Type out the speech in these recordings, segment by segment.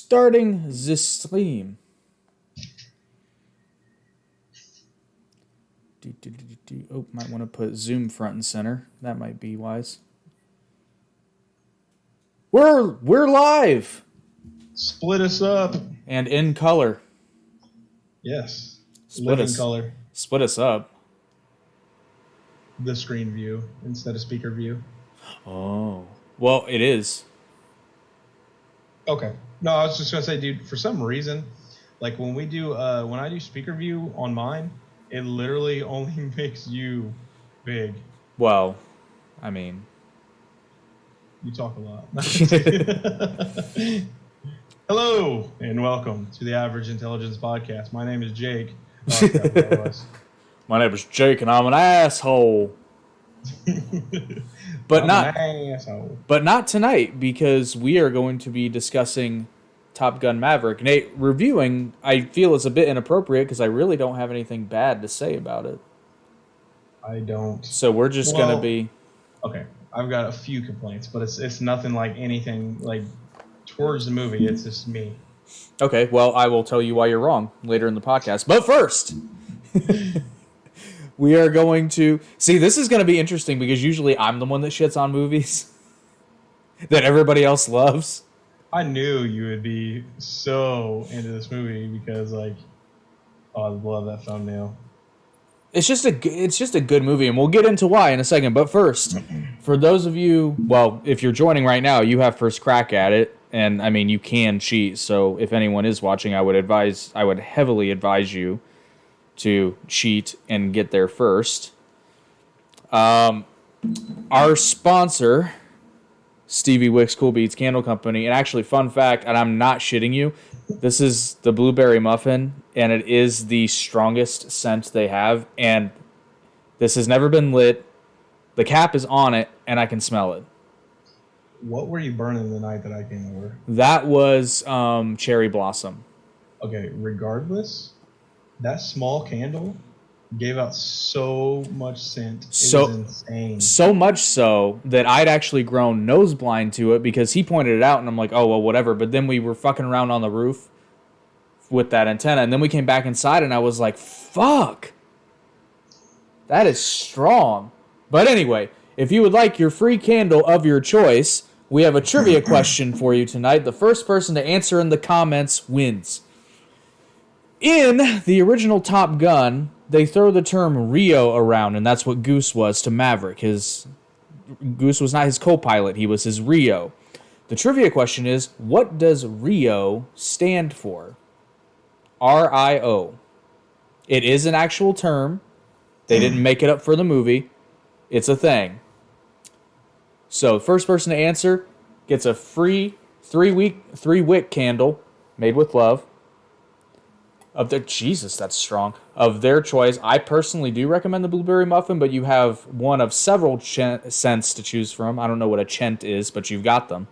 Starting the stream. Oh, might want to put Zoom front and center. That might be wise. We're live. Split us up. And in color. Yes. Split in color. Split us up. The screen view instead of speaker view. Oh. Well, it is. Okay. No, I was just gonna say, dude, for some reason, like when I do speaker view on mine, it literally only makes you big. Well, I mean, you talk a lot. Hello and welcome to the Average Intelligence Podcast. My name is Jake. My name is Jake and I'm an asshole. But not tonight, because we are going to be discussing Top Gun Maverick. Nate, reviewing, I feel is a bit inappropriate because I really don't have anything bad to say about it. I don't. So we're just going to be... Okay, I've got a few complaints, but it's nothing like anything like towards the movie. It's just me. Okay, well, I will tell you why you're wrong later in the podcast. But first... We are going to... See, this is going to be interesting because usually I'm the one that shits on movies that everybody else loves. I knew you would be so into this movie because, like, oh, I love that thumbnail. It's just a good movie, and we'll get into why in a second. But first, for those of you... Well, if you're joining right now, you have first crack at it. And, I mean, you can cheat. So if anyone is watching, I would heavily advise you to cheat and get there first. Our sponsor, Stevie Wicks Cool Beats Candle Company, and actually, fun fact, and I'm not shitting you, this is the blueberry muffin, and it is the strongest scent they have, and this has never been lit. The cap is on it, and I can smell it. What were you burning the night that I came over? That was cherry blossom. Okay, regardless... That small candle gave out so much scent. It was insane. So much so that I'd actually grown nose blind to it because he pointed it out and I'm like, oh, well, whatever. But then we were fucking around on the roof with that antenna. And then we came back inside and I was like, fuck. That is strong. But anyway, if you would like your free candle of your choice, we have a trivia question for you tonight. The first person to answer in the comments wins. In the original Top Gun, they throw the term Rio around, and that's what Goose was to Maverick. Goose was not his co-pilot, he was his Rio. The trivia question is, what does Rio stand for? R-I-O. It is an actual term. They didn't make it up for the movie. It's a thing. So, first person to answer gets a free 3-wick candle made with love. Jesus, that's strong. Of their choice, I personally do recommend the blueberry muffin, but you have one of several scents to choose from. I don't know what a chent is, but you've got them.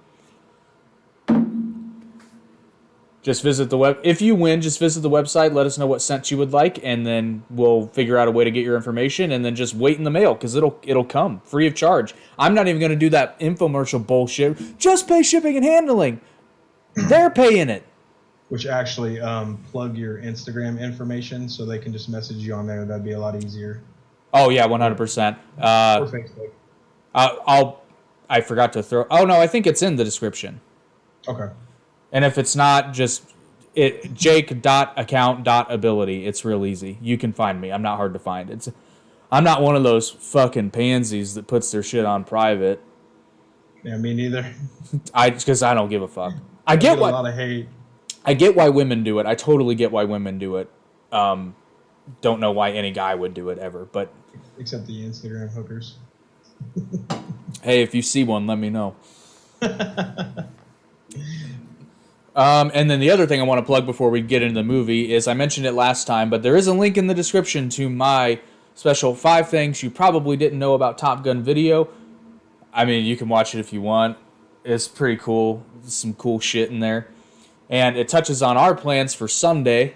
Just visit the web. If you win, just visit the website. Let us know what scent you would like, and then we'll figure out a way to get your information. And then just wait in the mail because it'll come free of charge. I'm not even going to do that infomercial bullshit. Just pay shipping and handling. They're paying it. Which actually plug your Instagram information so they can just message you on there. That'd be a lot easier. Oh yeah, 100%. Or Facebook. I forgot to throw. Oh no, I think it's in the description. Okay. And if it's not, just jake.account.ability. It's real easy. You can find me. I'm not hard to find. I'm not one of those fucking pansies that puts their shit on private. Yeah, me neither. Because I don't give a fuck. I get a lot of hate. I get why women do it. I totally get why women do it. Don't know why any guy would do it ever, but except the Instagram hookers. Hey, if you see one, let me know. And then the other thing I want to plug before we get into the movie is I mentioned it last time, but there is a link in the description to my special 5 things you probably didn't know about Top Gun video. I mean, you can watch it if you want. It's pretty cool. There's some cool shit in there. And it touches on our plans for Sunday.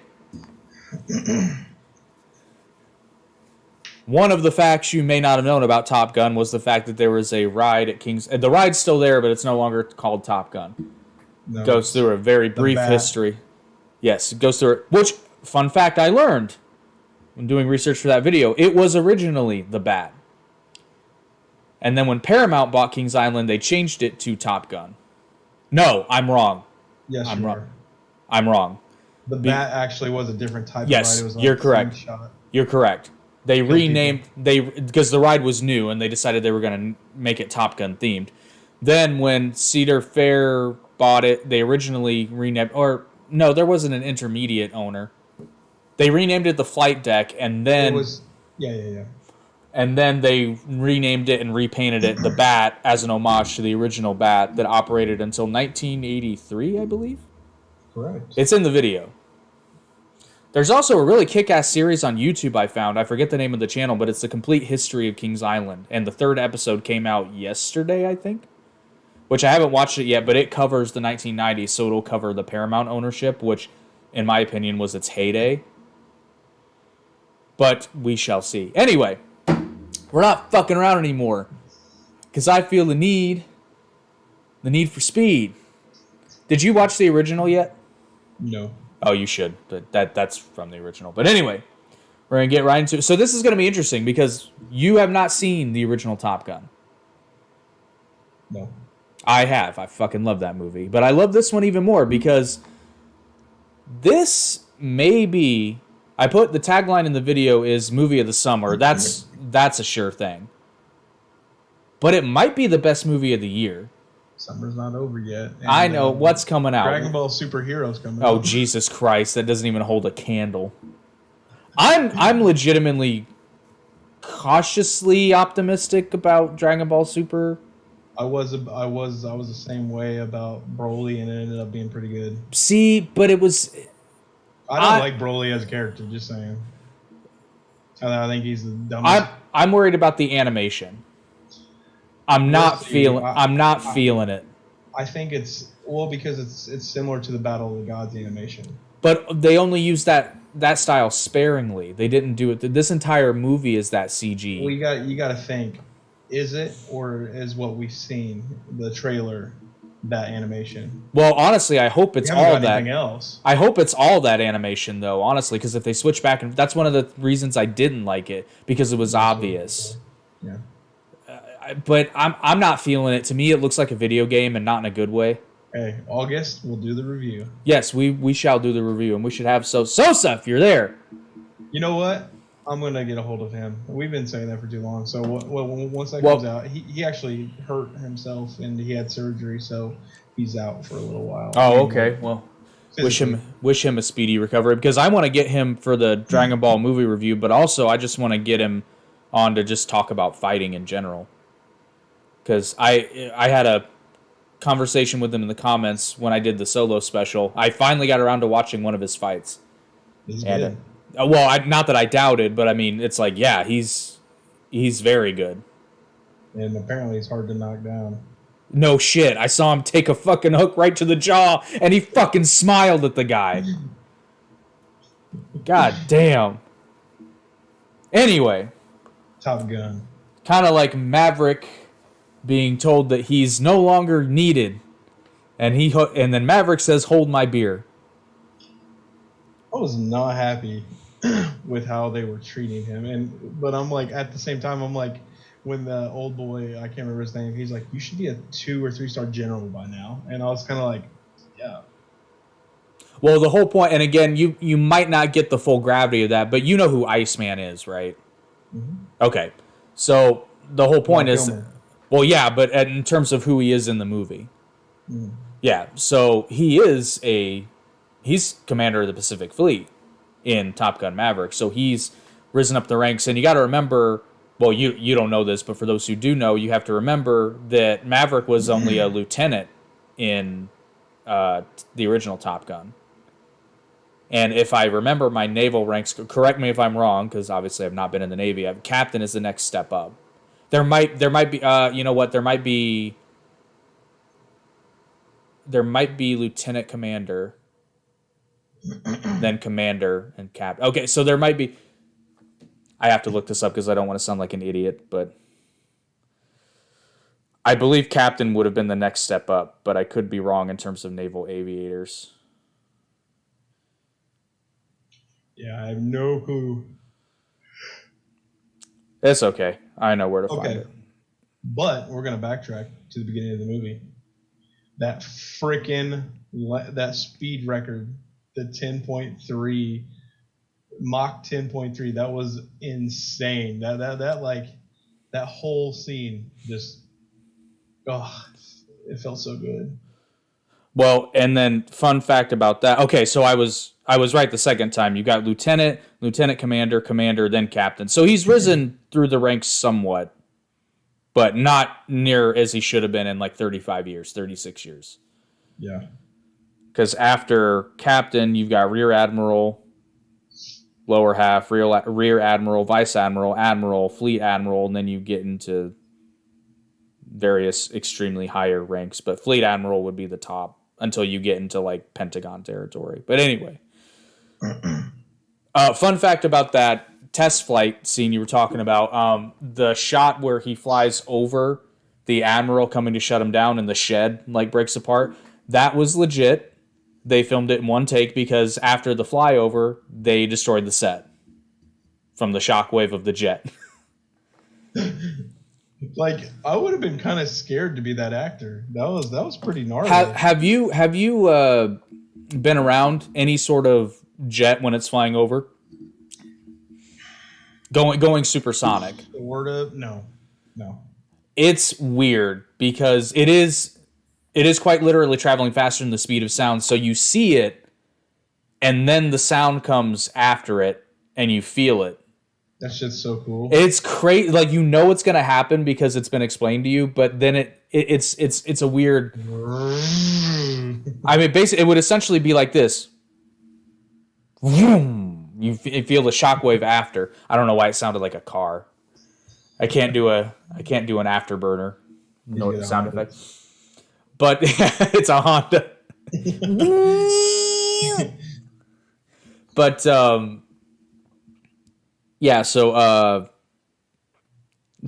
One of the facts you may not have known about Top Gun was the fact that there was a ride at King's... The ride's still there, but it's no longer called Top Gun. No, Goes through a very brief bat. history. Yes, it goes through it. Which, fun fact I learned when doing research for that video, it was originally the Bat. And then when Paramount bought Kings Island, they changed it to Top Gun. No, I'm wrong. Yes, I'm you wrong. are. I'm wrong. The Bat actually was a different type Yes, of ride. It was like you're correct. slingshot. You're correct. They Kill renamed because the ride was new and they decided they were going to make it Top Gun themed. Then when Cedar Fair bought it, they originally renamed, or no, there wasn't an intermediate owner. They renamed it the Flight Deck, and then It was yeah. and then they renamed it and repainted it the Bat as an homage to the original Bat that operated until 1983, I believe. Correct. It's in the video. There's also a really kick-ass series on YouTube I found. I forget the name of the channel, but it's the complete history of Kings Island. And the 3rd episode came out yesterday, I think. Which I haven't watched it yet, but it covers the 1990s, so it'll cover the Paramount ownership, which, in my opinion, was its heyday. But we shall see. Anyway, we're not fucking around anymore. Because I feel the need for speed. Did you watch the original yet? No. Oh, you should. But that's from the original. But anyway, we're going to get right into it. So this is going to be interesting because you have not seen the original Top Gun. No. I have. I fucking love that movie. But I love this one even more because this may be... I put the tagline in the video is movie of the summer. That's a sure thing. But it might be the best movie of the year. Summer's not over yet. And, I know. What's coming out? Dragon Ball Superheroes coming out. Oh, Jesus Christ. That doesn't even hold a candle. I'm legitimately cautiously optimistic about Dragon Ball Super. I was the same way about Broly, and it ended up being pretty good. See, but it was... I don't like Broly as a character, just saying. I think he's the dumbest. I'm worried about the animation. I'm not feeling it. I think it's because it's similar to the Battle of the Gods animation. But they only use that style sparingly. They didn't do it. This entire movie is that CG. Well, you got to think, is it or is what we've seen the trailer that animation? Well, honestly, I hope it's all that. Else. I hope it's all that animation, though. Honestly, because if they switch back, and that's one of the reasons I didn't like it because it was obvious. Yeah. But I'm not feeling it. To me, it looks like a video game and not in a good way. Hey, August, we'll do the review. Yes, we shall do the review, and we should have Sosa if you're there. You know what? I'm gonna get a hold of him. We've been saying that for too long. So once that comes out, he actually hurt himself and he had surgery, so he's out for a little while. Oh, okay. Well, wish him a speedy recovery because I want to get him for the Dragon Ball movie review, but also I just want to get him on to just talk about fighting in general. Because I had a conversation with him in the comments when I did the solo special. I finally got around to watching one of his fights. He's good. Well, not that I doubted, but I mean, it's like, yeah, he's very good. And apparently he's hard to knock down. No shit. I saw him take a fucking hook right to the jaw, and he fucking smiled at the guy. God damn. Anyway. Top Gun. Kind of like Maverick being told that he's no longer needed. And then Maverick says, "Hold my beer." I was not happy with how they were treating him, but I'm like, at the same time, I'm like, when the old boy, I can't remember his name, he's like, "You should be a 2 or 3 star general by now," and I was kind of like, yeah. Well, the whole point, and again, you might not get the full gravity of that, but you know who Iceman is, right? Mm-hmm. Okay, so the whole point is, well, yeah, but in terms of who he is in the movie, yeah, so he's commander of the Pacific Fleet in Top Gun Maverick, so he's risen up the ranks, and you got to remember, well, you don't know this, but for those who do know, you have to remember that Maverick was only a lieutenant in the original Top Gun. And if I remember my naval ranks, correct me if I'm wrong, because obviously I've not been in the Navy. Captain is the next step up. There might be you know what? There might be lieutenant commander, then commander and captain. Okay, so there might be. I have to look this up because I don't want to sound like an idiot, but I believe captain would have been the next step up, but I could be wrong in terms of naval aviators. Yeah, I have no clue. It's okay. I know where to find it. But we're going to backtrack to the beginning of the movie. That that speed record, the 10.3, Mach 10.3, that was insane. That whole scene just, it felt so good. Well, and then fun fact about that. Okay, so I was right the second time. You got lieutenant, lieutenant commander, commander, then captain. So he's risen through the ranks somewhat, but not near as he should have been in like 35 years, 36 years. Yeah. Because after captain, you've got rear admiral, lower half, rear admiral, vice admiral, admiral, fleet admiral, and then you get into various extremely higher ranks. But fleet admiral would be the top until you get into like Pentagon territory. But anyway, fun fact about that test flight scene you were talking about, the shot where he flies over the admiral coming to shut him down and the shed like breaks apart, that was legit. They filmed it in one take because after the flyover, they destroyed the set from the shockwave of the jet. Like, I would have been kind of scared to be that actor. That was pretty gnarly. Have you been around any sort of jet when it's flying over? Going supersonic. No. It's weird because it is quite literally traveling faster than the speed of sound. So you see it, and then the sound comes after it, and you feel it. That shit's so cool. It's crazy. Like, you know it's gonna happen because it's been explained to you, but then it's a weird. I mean, basically, it would essentially be like this. You feel the shockwave after. I don't know why it sounded like a car. I can't do an afterburner. No sound effect. But it's a Honda. But yeah. So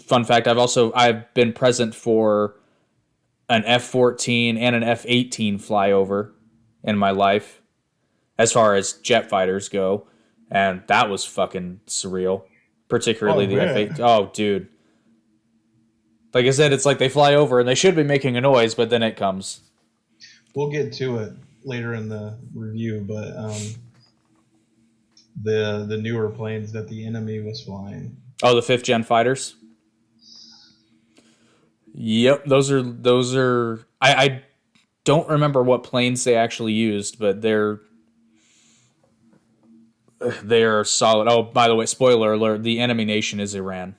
fun fact: I've been present for an F-14 and an F-18 flyover in my life, as far as jet fighters go, and that was fucking surreal. Particularly the F-18. Oh, dude. Like I said, it's like they fly over and they should be making a noise, but then it comes. We'll get to it later in the review, but the newer planes that the enemy was flying. Oh, the 5th gen fighters? Yep, those are I don't remember what planes they actually used, but they're solid. Oh, by the way, spoiler alert, the enemy nation is Iran.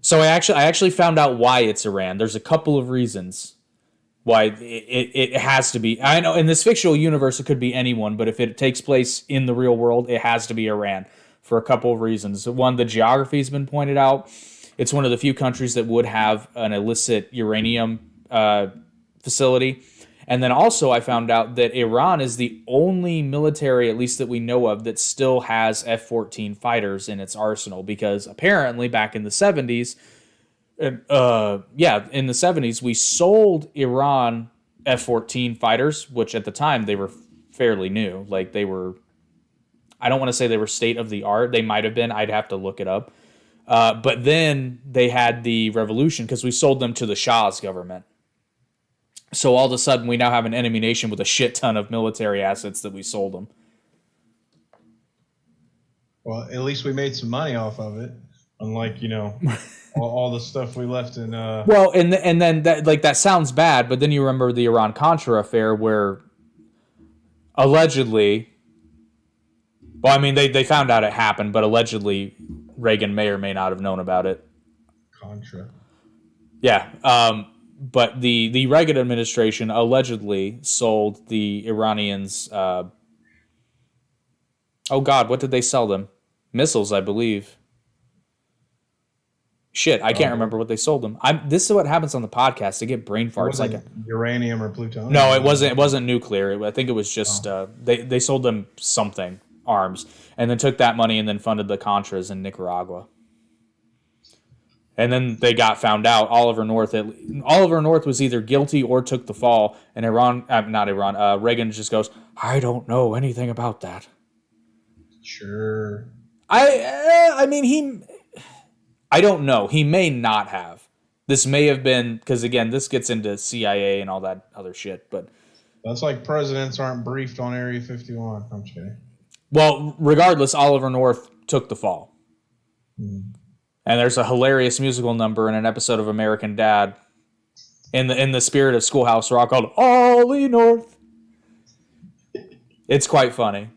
So I actually found out why it's Iran. There's a couple of reasons why it has to be. I know in this fictional universe it could be anyone, but if it takes place in the real world, it has to be Iran for a couple of reasons. One, the geography has been pointed out. It's one of the few countries that would have an illicit uranium facility. And then also I found out that Iran is the only military, at least that we know of, that still has F-14 fighters in its arsenal, because apparently back in the 70s, in the 70s, we sold Iran F-14 fighters, which at the time they were fairly new. Like they were, I don't want to say they were state of the art. They might have been. I'd have to look it up. But then they had the revolution because we sold them to the Shah's government. So all of a sudden, we now have an enemy nation with a shit ton of military assets that we sold them. Well, at least we made some money off of it, unlike all the stuff we left in. Well, and then that sounds bad, but then you remember the Iran-Contra affair, where allegedly, well, I mean they found out it happened, but allegedly Reagan may or may not have known about it. Contra. Yeah. But the Reagan administration allegedly sold the Iranians. Oh God, what did they sell them? Missiles, I believe. Shit, I can't remember what they sold them. This is what happens on the podcast. They get brain farts. Like uranium or plutonium. No, it wasn't. It wasn't nuclear. I think it was just they sold them something, arms, and then took that money and then funded the Contras in Nicaragua. And then they got found out. Oliver North was either guilty or took the fall. And Reagan just goes, I don't know anything about that. Sure. I don't know. He may not have. This may have been, because again, this gets into CIA and all that other shit. But that's like presidents aren't briefed on Area 51. I'm just kidding. Well, regardless, Oliver North took the fall. And there's a hilarious musical number in an episode of American Dad in the spirit of Schoolhouse Rock called Ollie North. It's quite funny.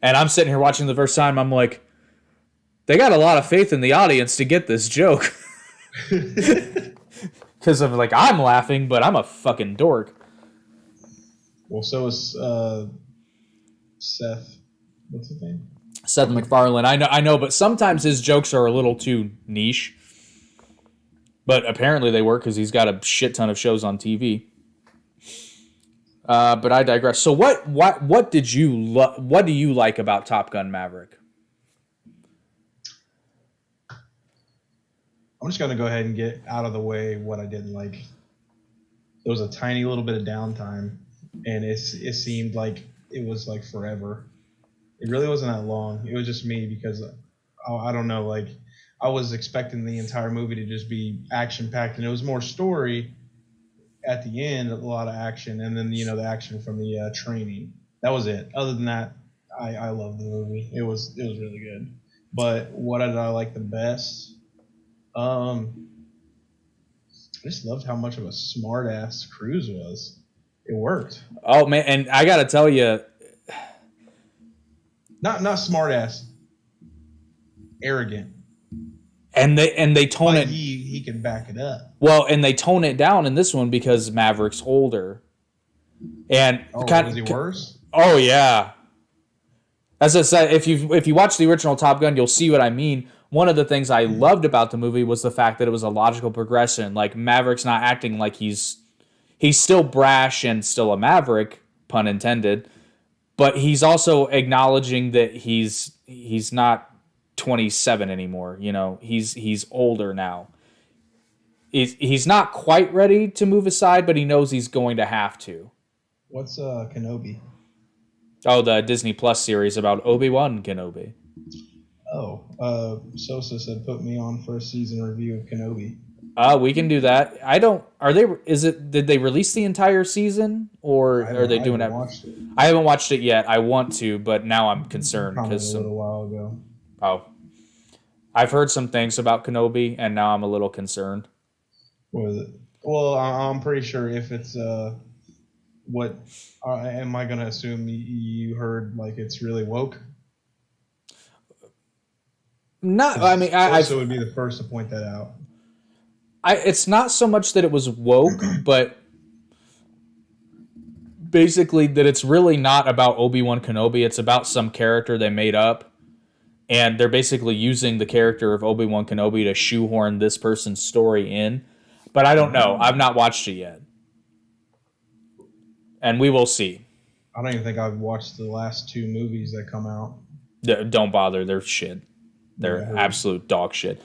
And I'm sitting here watching the first time, I'm like, they got a lot of faith in the audience to get this joke. Because I'm like, I'm laughing, but I'm a fucking dork. Well, so is Seth. What's his name? Seth MacFarlane. I know, but sometimes his jokes are a little too niche. But apparently they work because he's got a shit ton of shows on TV. But I digress. So what do you like about Top Gun Maverick? I'm just gonna go ahead and get out of the way what I didn't like. There was a tiny little bit of downtime, and it seemed like it was like forever. It really wasn't that long. It was just me because I don't know. Like I was expecting the entire movie to just be action packed, and it was more story. At the end, a lot of action, and then the action from the training. That was it. Other than that, I loved the movie. It was really good. But what did I like the best? I just loved how much of a smart ass Cruise was. It worked. Oh man, and I gotta tell you, not smart ass, arrogant. And they tone it. He can back it up. Well, and they tone it down in this one because Maverick's older. And is he worse? Oh yeah. As I said, if you watch the original Top Gun, you'll see what I mean. One of the things I loved about the movie was the fact that it was a logical progression. Like Maverick's not acting like he's still brash and still a Maverick, pun intended, but he's also acknowledging that he's not 27 anymore. He's older now. He's not quite ready to move aside, but he knows he's going to have to. What's Kenobi? Oh, the Disney Plus series about Obi-Wan Kenobi. Oh, Sosa said put me on for a season review of Kenobi. We can do that. Did they release the entire season or are they doing it? I haven't watched it yet. I want to, but now I'm concerned because a little while ago. Oh, I've heard some things about Kenobi, and now I'm a little concerned. What is it? Well, I'm pretty sure if it's what am I gonna assume you heard? Like it's really woke. Not, I mean, I would be the first to point that out. It's not so much that it was woke, but basically that it's really not about Obi-Wan Kenobi. It's about some character they made up, and they're basically using the character of Obi-Wan Kenobi to shoehorn this person's story in. But I don't know. I've not watched it yet, and we will see. I don't even think I've watched the last two movies that come out. Don't bother. They're shit. They're absolute dog shit.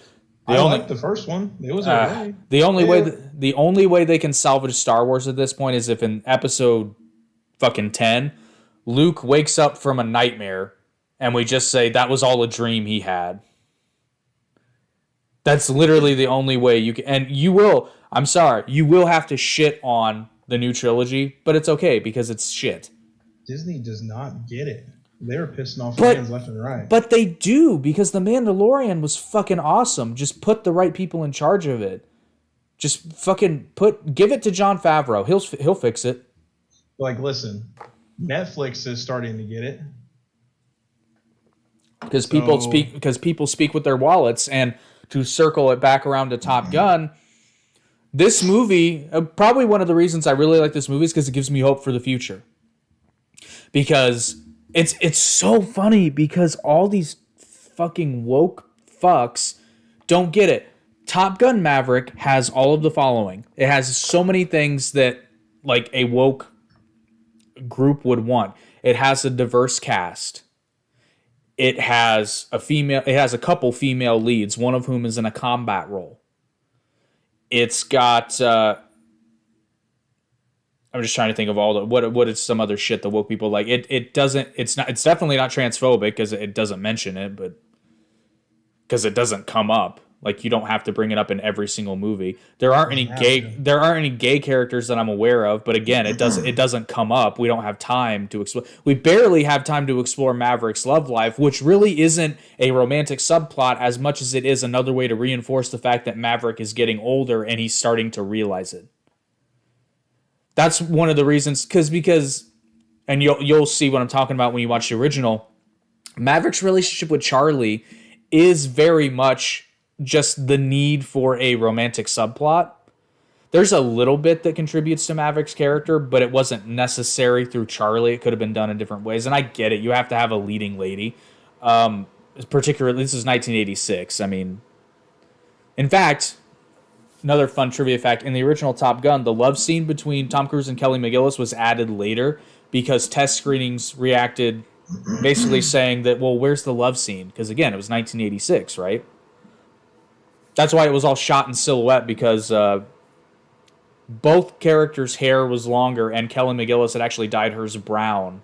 I liked the first one. It was alright. The only way they can salvage Star Wars at this point is if in episode fucking 10, Luke wakes up from a nightmare and we just say that was all a dream he had. That's literally the only way you can. And you will have to shit on the new trilogy, but it's okay because it's shit. Disney does not get it. They were pissing off fans left and right. But they do, because The Mandalorian was fucking awesome. Just put the right people in charge of it. Just fucking give it to Jon Favreau. He'll fix it. Like, listen, Netflix is starting to get it. Because people speak with their wallets, and to circle it back around to Top Gun, this movie, probably one of the reasons I really like this movie is because it gives me hope for the future. Because it's so funny because all these fucking woke fucks don't get it. Top Gun Maverick has all of the following. It has so many things that like a woke group would want. It has a diverse cast. It has a couple female leads, one of whom is in a combat role. It's got. I'm just trying to think of all the what is some other shit that woke people like. It doesn't. It's definitely not transphobic because it doesn't mention it, but because it doesn't come up. Like you don't have to bring it up in every single movie. There aren't any gay. There aren't any gay characters that I'm aware of. But again, it doesn't come up. We don't have time to explore. We barely have time to explore Maverick's love life, which really isn't a romantic subplot as much as it is another way to reinforce the fact that Maverick is getting older and he's starting to realize it. That's one of the reasons because and you'll see what I'm talking about when you watch the original. Maverick's relationship with Charlie is very much just the need for a romantic subplot. There's a little bit that contributes to Maverick's character, but it wasn't necessary through Charlie. It could have been done in different ways. And I get it. You have to have a leading lady. Particularly, this is 1986. I mean, in fact, another fun trivia fact, in the original Top Gun, the love scene between Tom Cruise and Kelly McGillis was added later because test screenings reacted basically saying that, well, where's the love scene? Because, again, it was 1986, right? That's why it was all shot in silhouette because both characters' hair was longer and Kelly McGillis had actually dyed hers brown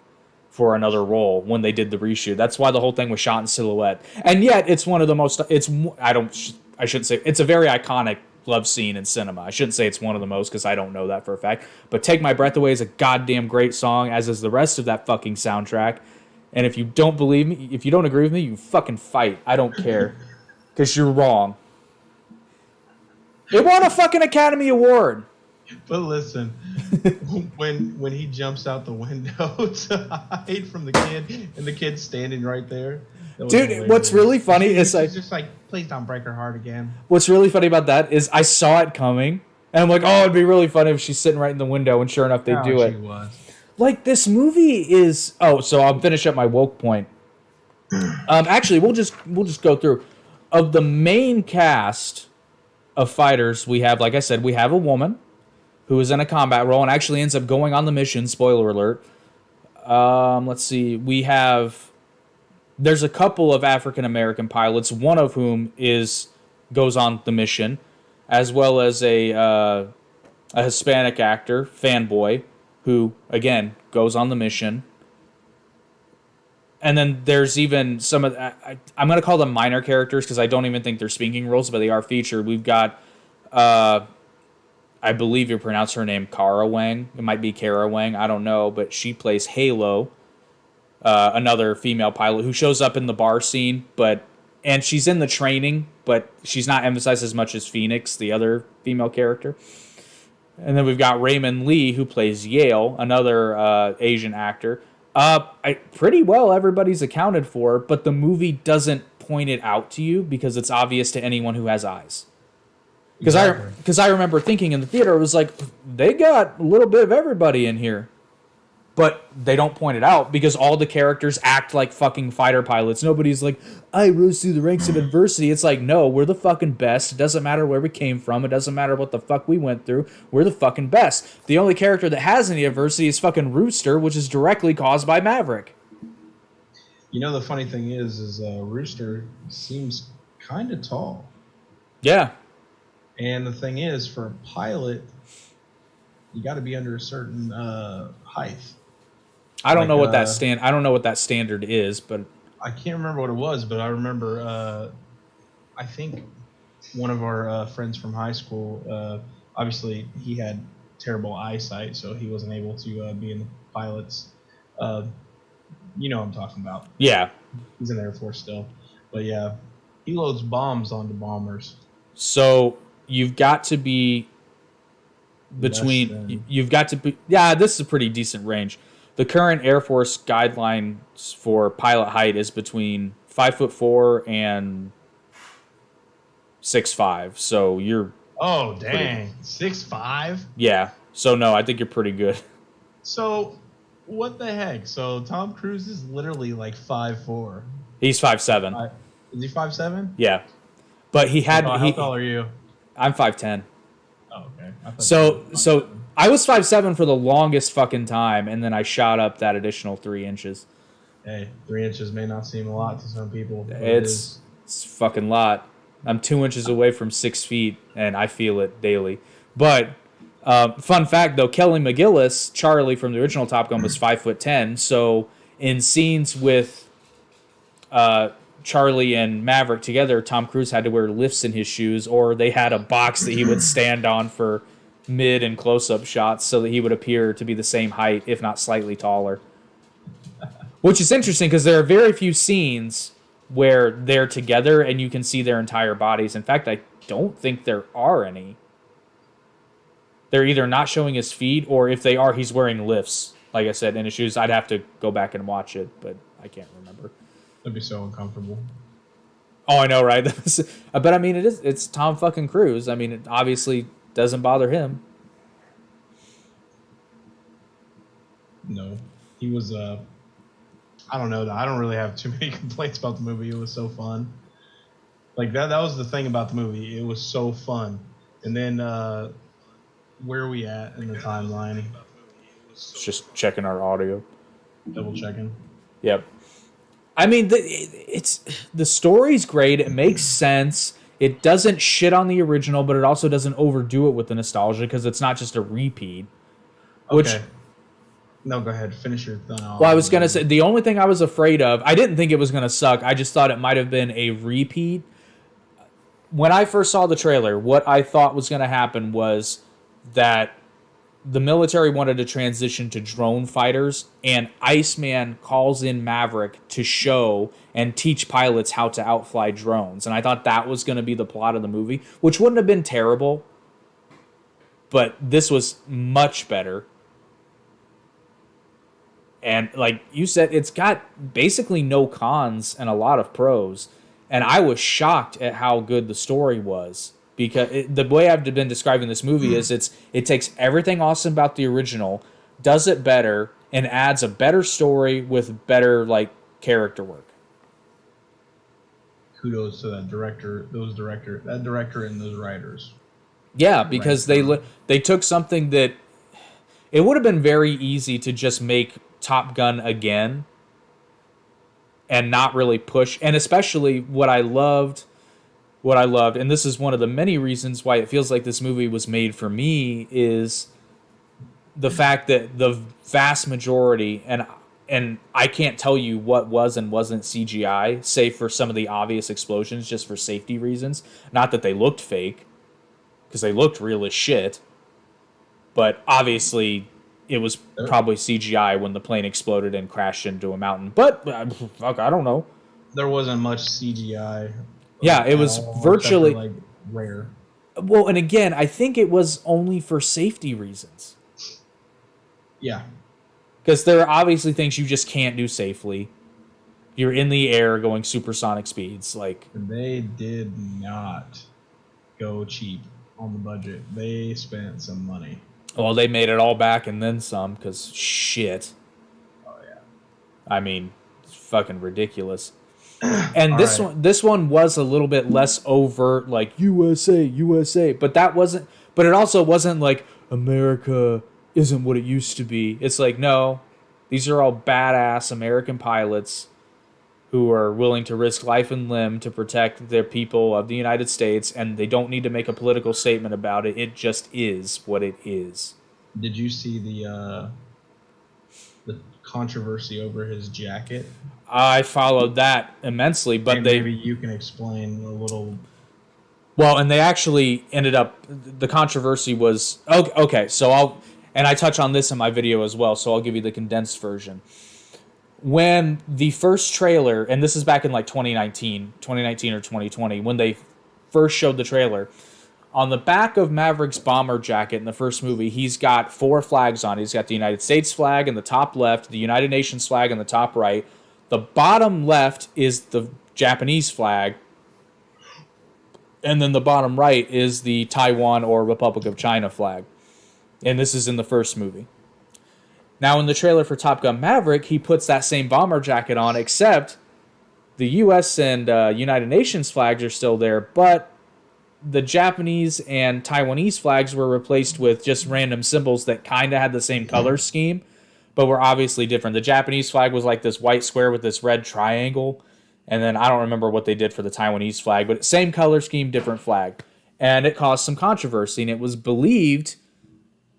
for another role when they did the reshoot. That's why the whole thing was shot in silhouette. And yet, it's one of the most... I shouldn't say... It's a very iconic love scene in cinema. I shouldn't say it's one of the most because I don't know that for a fact. But Take My Breath Away is a goddamn great song, as is the rest of that fucking soundtrack. And if you don't believe me, if you don't agree with me, you fucking fight. I don't care. Because you're wrong. It won a fucking Academy Award. But listen, when he jumps out the window to hide from the kid, and the kid's standing right there. Dude, hilarious. What's really funny is he's just like, please don't break her heart again. What's really funny about that is I saw it coming, and I'm like, oh, it'd be really funny if she's sitting right in the window, and sure enough, they do it. She was. Like, this movie is... Oh, so I'll finish up my woke point. Actually, we'll just go through. Of the main cast of fighters, we have, like I said, we have a woman who is in a combat role and actually ends up going on the mission. Spoiler alert. Let's see. There's a couple of African American pilots, one of whom goes on the mission, as well as a Hispanic actor, Fanboy, who again goes on the mission. And then there's even some of I'm going to call them minor characters because I don't even think they're speaking roles, but they are featured. We've got, I believe you pronounce her name Kara Wang. It might be Kara Wang. I don't know, but she plays Halo, another female pilot who shows up in the bar scene, and she's in the training, but she's not emphasized as much as Phoenix, the other female character. And then we've got Raymond Lee, who plays Yale, another Asian actor. Pretty well everybody's accounted for, but the movie doesn't point it out to you because it's obvious to anyone who has eyes. Because I remember thinking in the theater, it was like, they got a little bit of everybody in here. But they don't point it out because all the characters act like fucking fighter pilots. Nobody's like, I rose through the ranks of adversity. It's like, no, we're the fucking best. It doesn't matter where we came from. It doesn't matter what the fuck we went through. We're the fucking best. The only character that has any adversity is fucking Rooster, which is directly caused by Maverick. You know, the funny thing is Rooster seems kind of tall. Yeah. And the thing is, for a pilot, you got to be under a certain height. I don't know what that I don't know what that standard is, but I can't remember what it was. But I remember, I think one of our friends from high school. Obviously, he had terrible eyesight, so he wasn't able to be in the pilots. You know what I'm talking about? Yeah, he's in the Air Force still, but yeah, he loads bombs onto bombers. So you've got to be between. You've got to be. Yeah, this is a pretty decent range. The current Air Force guidelines for pilot height is between 5'4" and 6'5". So you're. Oh dang, 6'5". Yeah. So no, I think you're pretty good. So, what the heck? So Tom Cruise is literally like 5'4". He's 5'7". Is he 5'7"? Yeah, but he had. How tall are you? I'm 5'10". Oh, okay. So I was 5'7" for the longest fucking time, and then I shot up that additional 3 inches. Hey, 3 inches may not seem a lot to some people. It's fucking lot. I'm 2 inches away from 6 feet, and I feel it daily. But fun fact, though, Kelly McGillis, Charlie from the original Top Gun, was 5'10". So in scenes with Charlie and Maverick together, Tom Cruise had to wear lifts in his shoes, or they had a box that he would stand on for mid and close-up shots so that he would appear to be the same height, if not slightly taller. Which is interesting because there are very few scenes where they're together and you can see their entire bodies. In fact, I don't think there are any. They're either not showing his feet, or if they are, he's wearing lifts, like I said, in his shoes. I'd have to go back and watch it, but I can't remember. That'd be so uncomfortable. Oh, I know, right? But I mean, it's Tom fucking Cruise. I mean, it obviously doesn't bother him. No. He was, I don't know. I don't really have too many complaints about the movie. It was so fun. Like, that was the thing about the movie. It was so fun. And then, where are we at in the timeline? Just checking our audio. Double checking. Yep. I mean, the story's great. It makes sense. It doesn't shit on the original, but it also doesn't overdo it with the nostalgia because it's not just a repeat. Okay. No, go ahead. Finish your thing. Well, I was going to say, the only thing I was afraid of, I didn't think it was going to suck. I just thought it might have been a repeat. When I first saw the trailer, what I thought was going to happen was that the military wanted to transition to drone fighters, and Iceman calls in Maverick to show and teach pilots how to outfly drones. And I thought that was going to be the plot of the movie, which wouldn't have been terrible, but this was much better. And like you said, it's got basically no cons and a lot of pros. And I was shocked at how good the story was. Because the way I've been describing this movie is it takes everything awesome about the original, does it better, and adds a better story with better like character work. Kudos to that director and those writers. Yeah, because they took something that it would have been very easy to just make Top Gun again and not really push. And especially what I loved, and this is one of the many reasons why it feels like this movie was made for me, is the fact that the vast majority, and I can't tell you what was and wasn't CGI, save for some of the obvious explosions just for safety reasons. Not that they looked fake, because they looked real as shit. But obviously, it was probably CGI when the plane exploded and crashed into a mountain. But, fuck, I don't know. There wasn't much CGI. Yeah, it was virtually like rare. Well, and again, I think it was only for safety reasons. Yeah. Because there are obviously things you just can't do safely. You're in the air going supersonic speeds. Like, they did not go cheap on the budget. They spent some money. Well, they made it all back and then some, because shit. Oh, yeah. I mean, it's fucking ridiculous. And this one was a little bit less overt, like USA, but that wasn't. But it also wasn't like America isn't what it used to be. It's like, no, these are all badass American pilots who are willing to risk life and limb to protect their people of the United States, and they don't need to make a political statement about it. It just is what it is. Did you see the controversy over his jacket? I followed that immensely, but maybe you can explain a little. Well, and they actually ended up. The controversy was okay. So I touch on this in my video as well. So I'll give you the condensed version. When the first trailer, and this is back in like 2019 or 2020, when they first showed the trailer, on the back of Maverick's bomber jacket in the first movie, he's got 4 flags on. He's got the United States flag in the top left, the United Nations flag in the top right. The bottom left is the Japanese flag, and then the bottom right is the Taiwan or Republic of China flag. And this is in the first movie. Now, in the trailer for Top Gun Maverick, he puts that same bomber jacket on, except the U.S. and United Nations flags are still there, but the Japanese and Taiwanese flags were replaced with just random symbols that kind of had the same color scheme, but were obviously different. The Japanese flag was like this white square with this red triangle, And then I don't remember what they did for the Taiwanese flag, but same color scheme, different flag. And it caused some controversy, and it was believed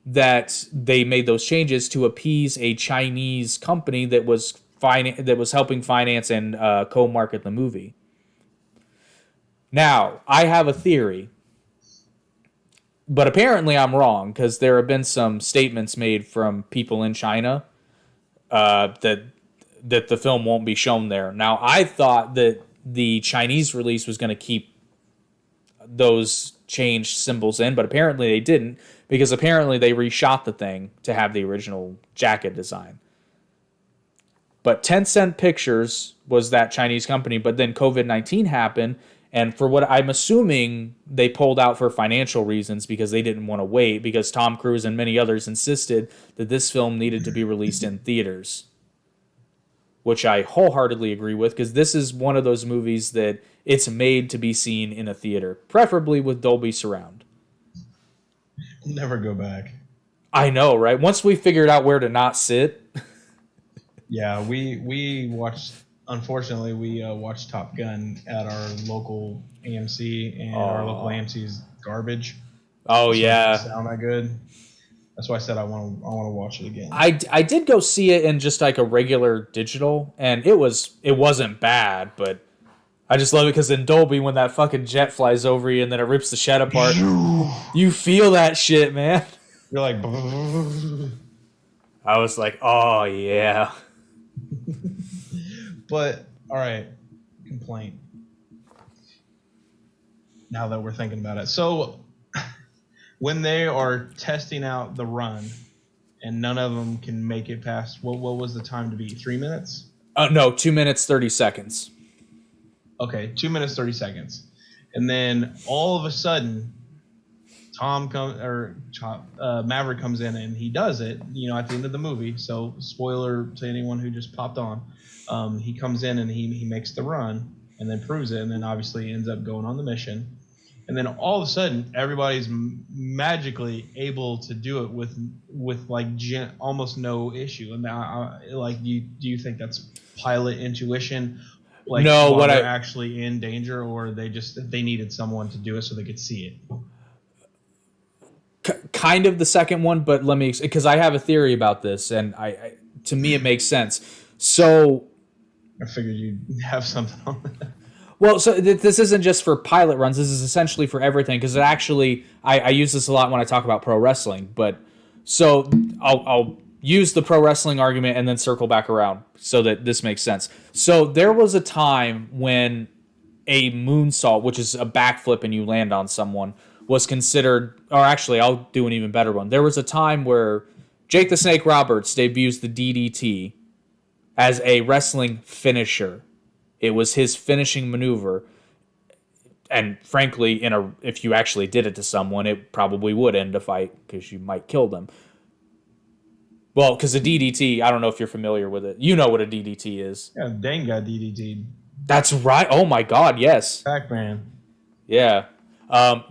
that they made those changes to appease a Chinese company that was helping finance and co-market the movie. Now, I have a theory, but apparently I'm wrong because there have been some statements made from people in China that the film won't be shown there. Now, I thought that the Chinese release was going to keep those changed symbols in, but apparently they didn't, because apparently they reshot the thing to have the original jacket design. But Tencent Pictures was that Chinese company, but then COVID-19 happened, and for what I'm assuming, they pulled out for financial reasons because they didn't want to wait, because Tom Cruise and many others insisted that this film needed to be released in theaters, which I wholeheartedly agree with, because this is one of those movies that it's made to be seen in a theater, preferably with Dolby Surround. Never go back. I know, right? Once we figured out where to not sit. Yeah, we watched, unfortunately, we watched Top Gun at our local AMC, and our local AMC is garbage. Oh, so yeah. It doesn't sound that good. That's why I said I want to watch it again. I did go see it in just like a regular digital, and it wasn't bad, but I just love it because in Dolby, when that fucking jet flies over you and then it rips the shed apart, you feel that shit, man. You're like... I was like, oh, yeah. But, all right, complaint. Now that we're thinking about it. So, when they are testing out the run and none of them can make it past, what was the time to beat? 3 minutes? No, 2 minutes, 30 seconds. Okay, 2 minutes, 30 seconds. And then all of a sudden, Maverick comes in and he does it, at the end of the movie. So, spoiler to anyone who just popped on. He comes in and he makes the run and then proves it, and then obviously ends up going on the mission. And then all of a sudden, everybody's magically able to do it with like almost no issue. And do you think that's pilot intuition? Like, no, what they're actually in danger, or they needed someone to do it so they could see it? Kind of the second one, but let me, because I have a theory about this, and to me it makes sense. So I figured you'd have something on that. Well, so this isn't just for pilot runs. This is essentially for everything, because it actually, I use this a lot when I talk about pro wrestling. But so I'll use the pro wrestling argument and then circle back around so that this makes sense. So there was a time when a moonsault, which is a backflip and you land on someone, was considered, or actually I'll do an even better one. There was a time where Jake the Snake Roberts debuts the DDT as a wrestling finisher. It was his finishing maneuver, and frankly, if you actually did it to someone, it probably would end a fight because you might kill them. Well, because the DDT, I don't know if you're familiar with it. You know what a DDT is. Yeah, Dane got DDT'd. That's right. Oh my God, yes. Pac-Man. Yeah.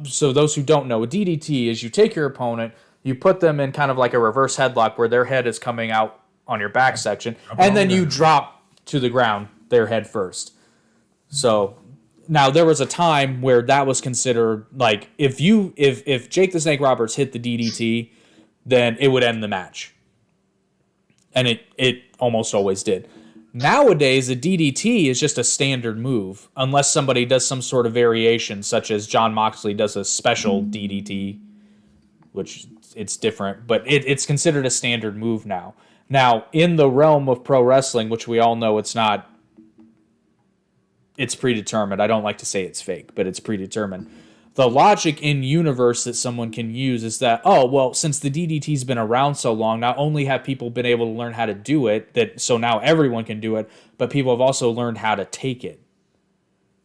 So those who don't know, a DDT is you take your opponent, you put them in kind of like a reverse headlock where their head is coming out on your back section, and then you drop to the ground their head first. So now there was a time where that was considered like if Jake the Snake Roberts hit the DDT, then it would end the match. And it almost always did. Nowadays, a DDT is just a standard move, unless somebody does some sort of variation, such as Jon Moxley does a special DDT, which it's different, but it's considered a standard move now. Now, in the realm of pro wrestling, which we all know it's predetermined. I don't like to say it's fake, but it's predetermined. The logic in universe that someone can use is that, since the DDT's been around so long, not only have people been able to learn how to do it, so now everyone can do it, but people have also learned how to take it.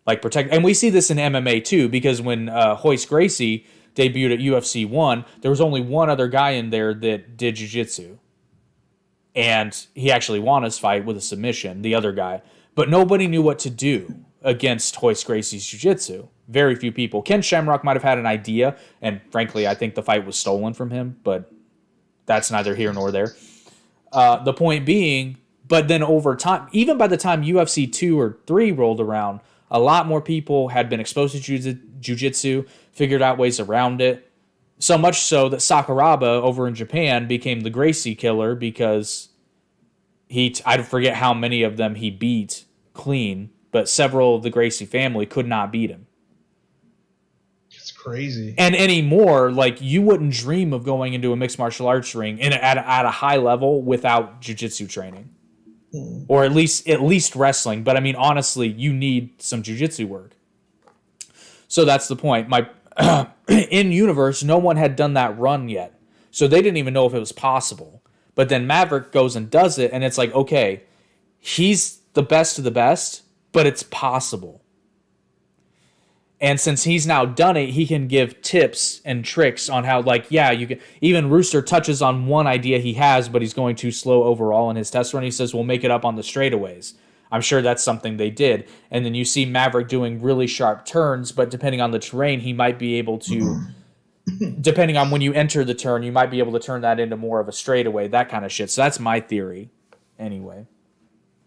Like protect, and we see this in MMA too, because when Royce Gracie debuted at UFC 1, there was only one other guy in there that did jiu-jitsu. And he actually won his fight with a submission, the other guy. But nobody knew what to do against Royce Gracie's jiu-jitsu. Very few people. Ken Shamrock might have had an idea, and frankly, I think the fight was stolen from him, but that's neither here nor there. The point being, But then over time, even by the time UFC 2 or 3 rolled around, a lot more people had been exposed to jiu-jitsu, figured out ways around it. So much so that Sakuraba over in Japan became the Gracie killer because I forget how many of them he beat clean, but several of the Gracie family could not beat him. It's crazy. And anymore, like, you wouldn't dream of going into a mixed martial arts ring at a high level without jiu-jitsu training. Or at least wrestling. But I mean, honestly, you need some jiu-jitsu work. So that's the point. In universe, no one had done that run yet. So they didn't even know if it was possible. But then Maverick goes and does it, and it's like, okay, he's the best of the best, but it's possible. And since he's now done it, he can give tips and tricks on how, like, yeah, you can. Even Rooster touches on one idea he has, but he's going too slow overall in his test run. He says, we'll make it up on the straightaways. I'm sure that's something they did. And then you see Maverick doing really sharp turns, but depending on the terrain, he might be able to, depending on when you enter the turn, you might be able to turn that into more of a straightaway, that kind of shit. So that's my theory, anyway.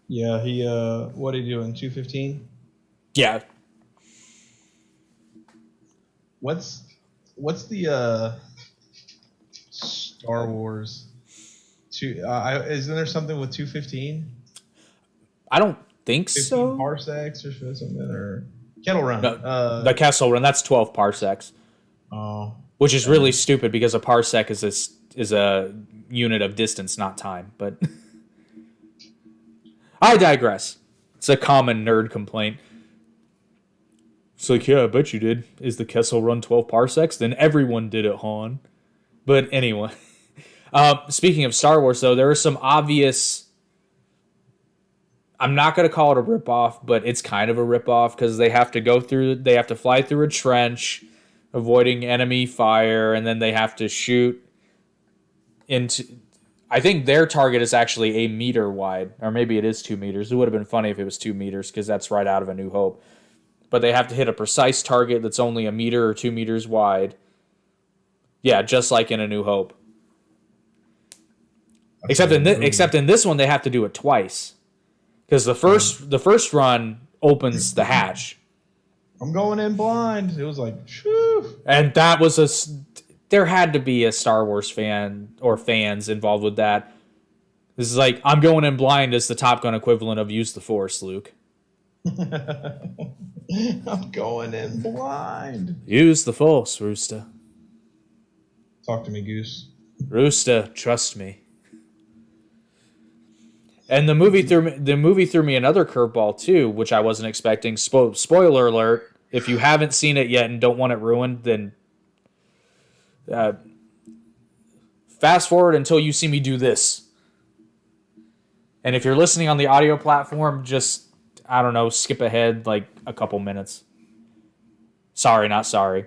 Yeah, what did he do in 215? Yeah. What's the Star Wars? Isn't there something with 215? I don't think 15 so. parsecs or something, or Kettle Run. No, the Kessel Run, that's 12 parsecs. Oh, which is really stupid because a parsec is a unit of distance, not time. But I digress. It's a common nerd complaint. It's like, yeah, I bet you did. Is the Kessel Run 12 parsecs? Then everyone did it, Han. But anyway. Speaking of Star Wars, though, there are some obvious... I'm not going to call it a ripoff, but it's kind of a ripoff because they have to fly through a trench, avoiding enemy fire, and then they have to shoot into... I think their target is actually 1 meter wide, or maybe it is 2 meters. It would have been funny if it was 2 meters because that's right out of A New Hope. But they have to hit a precise target that's only 1 meter or 2 meters wide. Yeah, just like in A New Hope. Except in this one, they have to do it twice. Because the first run opens the hatch. I'm going in blind. It was like, phew. And that was there had to be a Star Wars fan or fans involved with that. This is like, I'm going in blind is the Top Gun equivalent of use the Force, Luke. I'm going in blind. Use the Force, Rooster. Talk to me, Goose. Rooster, trust me. And the movie threw me another curveball too, which I wasn't expecting. Spoiler alert: if you haven't seen it yet and don't want it ruined, then fast forward until you see me do this. And if you're listening on the audio platform, just, I don't know, skip ahead like a couple minutes. Sorry, not sorry.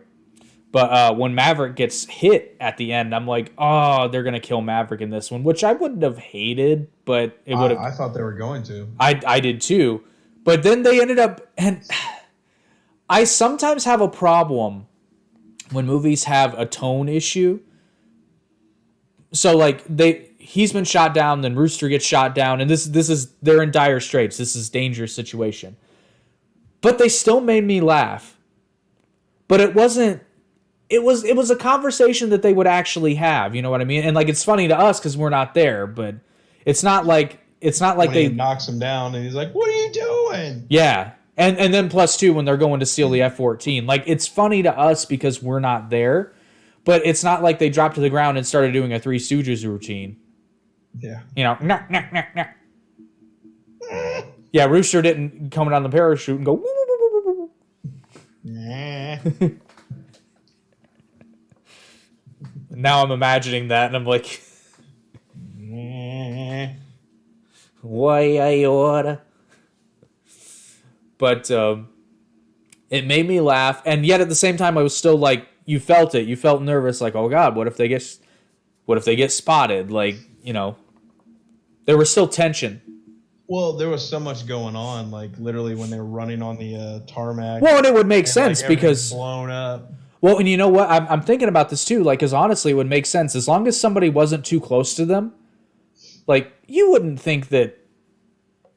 But when Maverick gets hit at the end, I'm like, oh, they're going to kill Maverick in this one, which I wouldn't have hated, but it would have. I thought they were going to. I did too. But then they ended up, and I sometimes have a problem when movies have a tone issue. So like he's been shot down, then Rooster gets shot down, and this is, they're in dire straits. This is a dangerous situation. But they still made me laugh. But it wasn't. It was a conversation that they would actually have, you know what I mean? And like, it's funny to us because we're not there, but it's not like when they he knocks him down and he's like, "What are you doing?" Yeah, and then plus two when they're going to steal the F-14. Like, it's funny to us because we're not there, but it's not like they dropped to the ground and started doing a Three Stooges routine. Yeah, you know, nah, nah, nah, nah. Yeah, Rooster didn't come down the parachute and go. Woo, woo, woo, woo, woo. Nah. Now I'm imagining that, and I'm like, why I oughta? But it made me laugh, and yet at the same time, I was still like, you felt it. You felt nervous, like, oh God, what if they get spotted? Like, you know, there was still tension. Well, there was so much going on, like literally when they were running on the tarmac. Well, and it would make sense like, because blown up. Well, and you know what? I'm thinking about this too, like, because honestly, it would make sense as long as somebody wasn't too close to them. Like, you wouldn't think that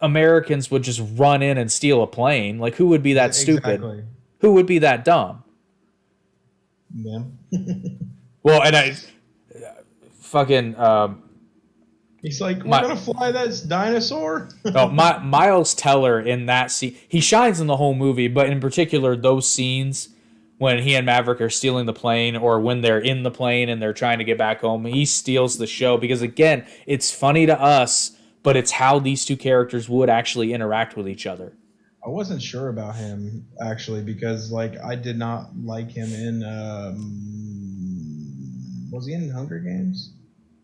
Americans would just run in and steal a plane. Like, who would be that stupid? Exactly. Who would be that dumb? Them. Well, and I fucking He's like, we're gonna fly that dinosaur. no, Miles Teller in that scene, he shines in the whole movie, but in particular those scenes when he and Maverick are stealing the plane, or when they're in the plane and they're trying to get back home, he steals the show because, again, it's funny to us, but it's how these two characters would actually interact with each other. I wasn't sure about him actually because like I did not like him in. Was he in Hunger Games?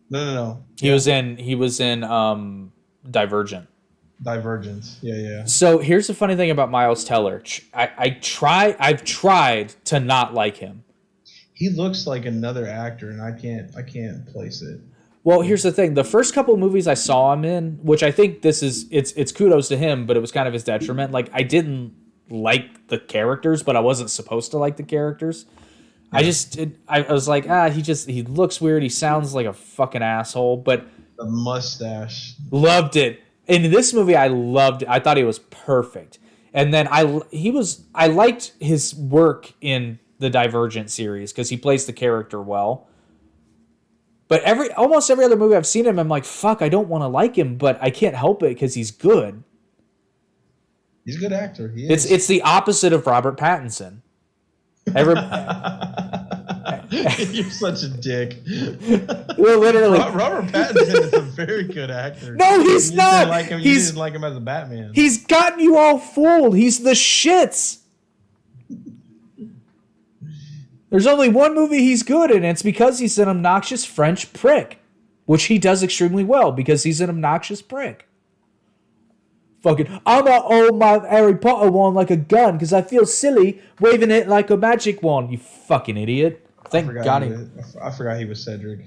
No. He was in Divergent. Divergence. Yeah. So here's the funny thing about Miles Teller. I've tried to not like him. He looks like another actor, and I can't place it. Well, here's the thing. The first couple of movies I saw him in, which I think it's kudos to him, but it was kind of his detriment. Like, I didn't like the characters, but I wasn't supposed to like the characters. Yeah. I was like, he looks weird. He sounds like a fucking asshole, but the mustache. Loved it. In this movie, I loved it. I thought he was perfect. And then I liked his work in the Divergent series because he plays the character well. But almost every other movie I've seen him, I'm like, fuck, I don't want to like him, but I can't help it because he's good. He's a good actor. He is. It's the opposite of Robert Pattinson. You're such a dick. Well, literally, Robert Pattinson is a very good actor. No, he's not. You didn't like him as a Batman. He's gotten you all fooled. He's the shits. There's only one movie he's good in, and it's because he's an obnoxious French prick, which he does extremely well because he's an obnoxious prick. Fucking, I'm gonna hold my Harry Potter wand like a gun because I feel silly waving it like a magic wand. You fucking idiot! Thank God I forgot he was Cedric.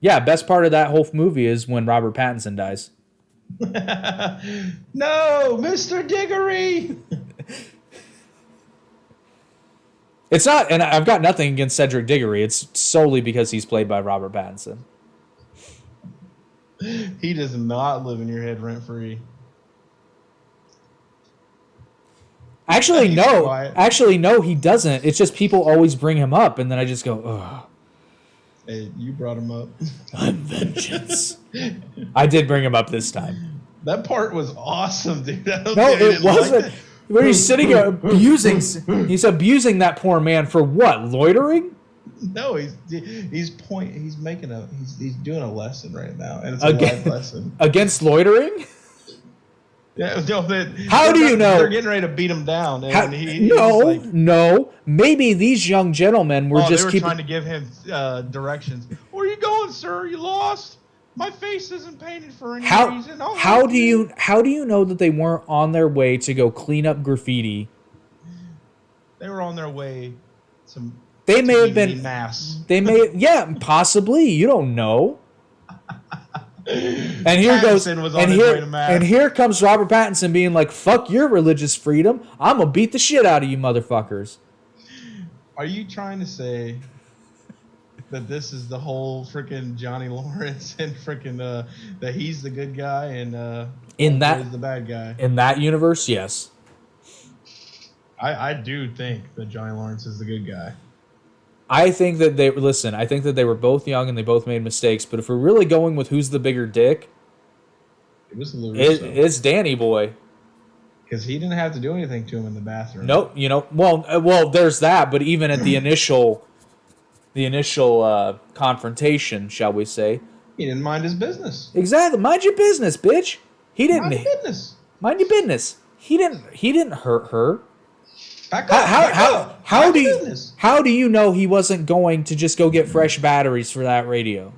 Yeah, best part of that whole movie is when Robert Pattinson dies. No, Mr. Diggory. It's not, and I've got nothing against Cedric Diggory. It's solely because he's played by Robert Pattinson. He does not live in your head rent free. Actually, no, he doesn't. It's just people always bring him up, and then I just go, ugh. Hey, you brought him up. I'm vengeance. I did bring him up this time. That part was awesome, dude. No, it wasn't. Like where he's sitting abusing, he's abusing that poor man for what? Loitering? No, he's doing a lesson right now, and it's a life lesson against loitering. Yeah, no, how do you know? They're getting ready to beat him down. And No. Maybe these young gentlemen were trying to give him directions. Where are you going, sir? You lost? My face isn't painted for any reason. How do you know that they weren't on their way to go clean up graffiti? They were on their way to. They may have been mass. Possibly. You don't know. And here here comes Robert Pattinson being like, "Fuck your religious freedom! I'm gonna beat the shit out of you, motherfuckers." Are you trying to say that this is the whole freaking Johnny Lawrence and freaking that he's the good guy and is the bad guy? In that universe, yes. I do think that Johnny Lawrence is the good guy. I think that they were both young and they both made mistakes. But if we're really going with who's the bigger dick, it was LaRusso. It's Danny boy. Because he didn't have to do anything to him in the bathroom. Nope. Well, there's that. But even at the initial confrontation, shall we say, he didn't mind his business. Exactly. Mind your business, bitch. He didn't. Mind your business. Mind your business. He didn't hurt her. How do you know he wasn't going to just go get fresh batteries for that radio?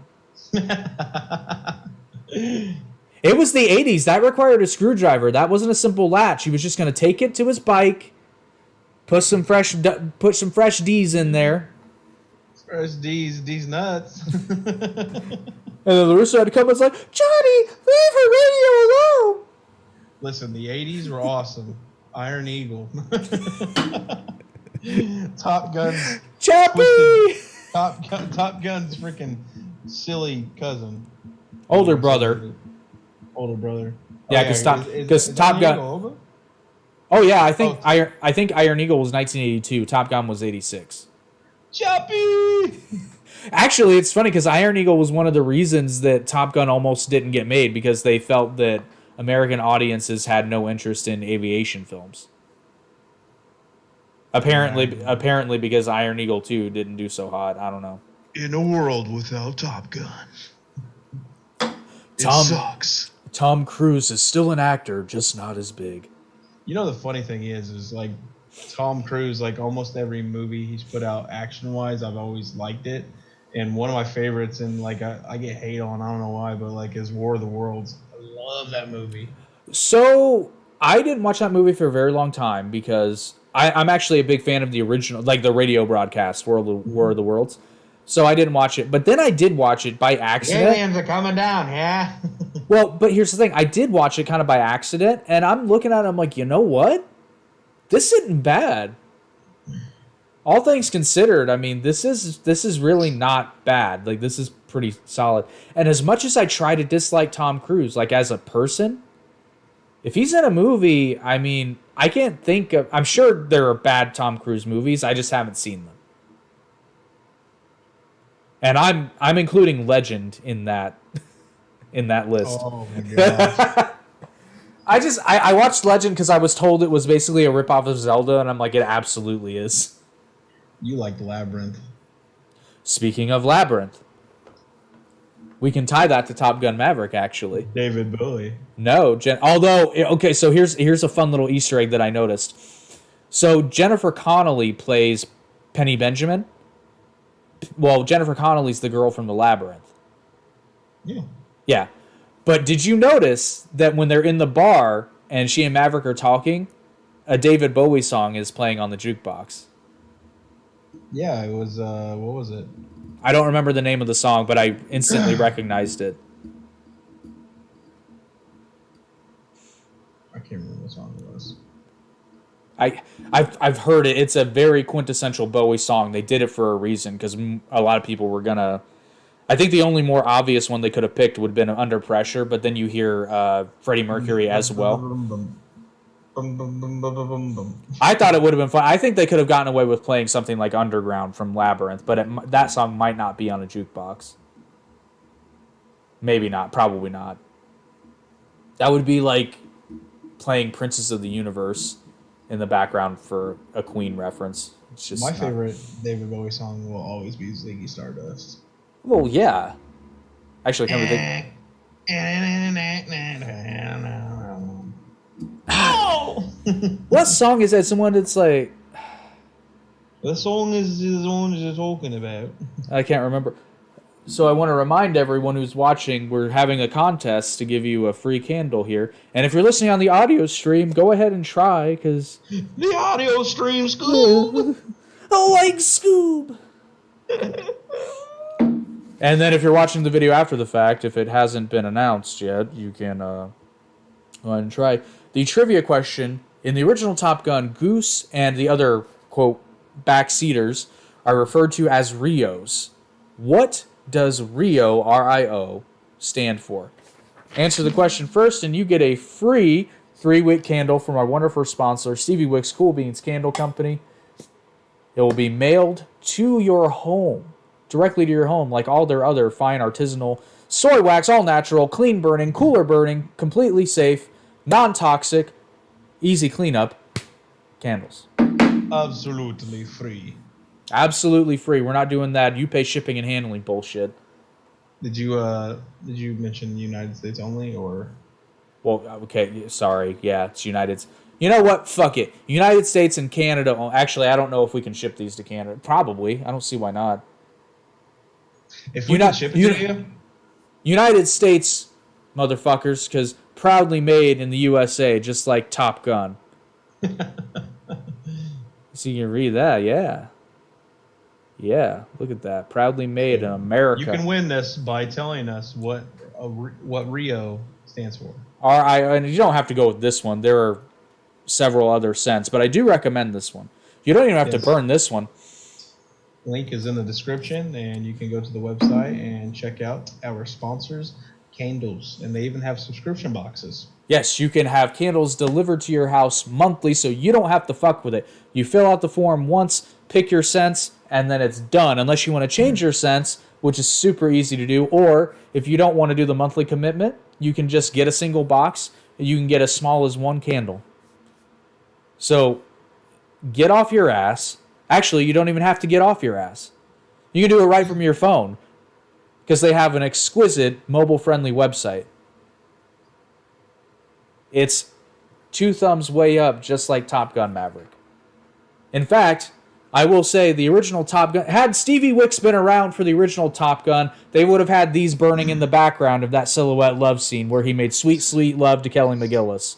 It was the 80s. That required a screwdriver. That wasn't a simple latch. He was just going to take it to his bike, put some fresh D's in there. Fresh D's nuts. And then LaRusso had to come and was like, "Johnny, leave her radio alone." Listen, the 80s were awesome. Iron Eagle. Top Gun's Chappie. Top Gun's freaking silly cousin. Older brother. Yeah, because Top Gun. Over? Oh yeah, I think Iron Eagle was 1982. Top Gun was 86. Choppy. Actually, it's funny because Iron Eagle was one of the reasons that Top Gun almost didn't get made because they felt that American audiences had no interest in aviation films. Apparently because Iron Eagle 2 didn't do so hot. I don't know. In a world without Top Gun, it sucks. Tom Cruise is still an actor, just not as big. You know the funny thing is like Tom Cruise, like almost every movie he's put out action-wise, I've always liked it. And one of my favorites, and like I get hate on, I don't know why, but like is War of the Worlds. I love that movie. So I didn't watch that movie for a very long time because I'm actually a big fan of the original, like the radio broadcast, War of the Worlds. So I didn't watch it. But then I did watch it by accident. Aliens are coming down, yeah? Well, but here's the thing. I did watch it kind of by accident, and I'm looking at it, I'm like, you know what? This isn't bad. All things considered, I mean, this is really not bad. Like, this is pretty solid. And as much as I try to dislike Tom Cruise, like, as a person, if he's in a movie, I mean, I can't think of... I'm sure there are bad Tom Cruise movies. I just haven't seen them. And I'm including Legend in that list. Oh, my God. I watched Legend because I was told it was basically a ripoff of Zelda, and I'm like, it absolutely is. You liked Labyrinth. Speaking of Labyrinth, we can tie that to Top Gun Maverick, actually. David Bowie. No, okay, so here's a fun little Easter egg that I noticed. So Jennifer Connelly plays Penny Benjamin. Well, Jennifer Connelly's the girl from the Labyrinth. Yeah. Yeah. But did you notice that when they're in the bar and she and Maverick are talking, a David Bowie song is playing on the jukebox? Yeah, it was, what was it? I don't remember the name of the song, but I instantly recognized it. I can't remember what song it was. I've heard it. It's a very quintessential Bowie song. They did it for a reason because a lot of people were gonna... I think the only more obvious one they could have picked would have been Under Pressure, but then you hear Freddie Mercury as well. I thought it would have been fun. I think they could have gotten away with playing something like Underground from Labyrinth, but that song might not be on a jukebox. Maybe not. Probably not. That would be like playing Princess of the Universe in the background for a Queen reference. It's just my favorite David Bowie song will always be Ziggy Stardust. Well, yeah. Actually, come to think. What song is that? Someone that's like... The song is the one you're talking about. I can't remember. So I want to remind everyone who's watching, we're having a contest to give you a free candle here. And if you're listening on the audio stream, go ahead and try, because... The audio stream, Scoob! I like Scoob! And then if you're watching the video after the fact, if it hasn't been announced yet, you can go ahead and try. The trivia question, in the original Top Gun, Goose and the other, quote, backseaters are referred to as Rios. What does Rio, R-I-O, stand for? Answer the question first, and you get a free 3-wick candle from our wonderful sponsor, Stevie Wick's Cool Beans Candle Company. It will be mailed to your home, directly to your home, like all their other fine artisanal soy wax, all natural, clean burning, cooler burning, completely safe, non-toxic, easy cleanup candles. Absolutely free. Absolutely free. We're not doing that. You pay shipping and handling bullshit. Did you mention the United States only, or? Well, okay, sorry. Yeah, it's United. You know what? Fuck it. United States and Canada. Well, actually, I don't know if we can ship these to Canada. Probably. I don't see why not. If we can ship it to you? United States, motherfuckers, because proudly made in the USA, just like Top Gun. So you can read that, yeah. Yeah, look at that. Proudly made in America. You can win this by telling us what Rio stands for. And you don't have to go with this one. There are several other scents, but I do recommend this one. You don't even have to burn this one. Link is in the description, and you can go to the website and check out our sponsors, candles, and they even have subscription boxes. Yes, you can have candles delivered to your house monthly, so you don't have to fuck with it. You fill out the form once, pick your scents, and then it's done. Unless you want to change your scents, which is super easy to do. Or if you don't want to do the monthly commitment, you can just get a single box. You can get as small as one candle. So get off your ass. Actually, you don't even have to get off your ass. You can do it right from your phone because they have an exquisite mobile-friendly website. It's 2 thumbs way up, just like Top Gun Maverick. In fact, I will say the original Top Gun... Had Stevie Wicks been around for the original Top Gun, they would have had these burning in the background of that silhouette love scene where he made sweet, sweet love to Kelly McGillis.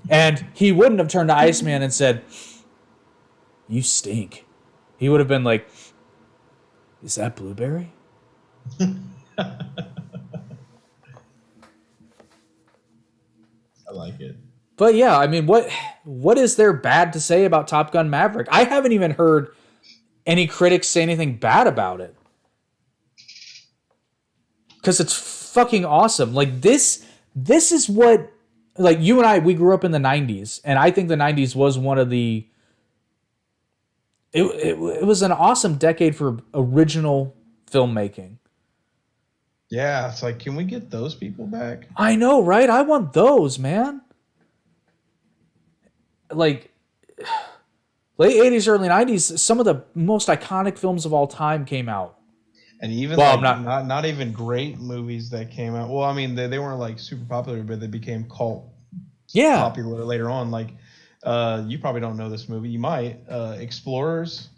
And he wouldn't have turned to Iceman and said, "You stink." He would have been like, "Is that blueberry?" I like it. But yeah, I mean, what is there bad to say about Top Gun Maverick? I haven't even heard any critics say anything bad about it. Because it's fucking awesome. Like, this is what... Like, you and I, we grew up in the 90s, and I think the 90s was one of the... It was an awesome decade for original filmmaking. Yeah, it's like, can we get those people back? I know, right? I want those, man. Like, late 80s, early 90s, some of the most iconic films of all time came out. And even Well, not even great movies that came out. Well, I mean, they weren't like super popular, but they became cult popular later on. Like, you probably don't know this movie. You might. Explorers.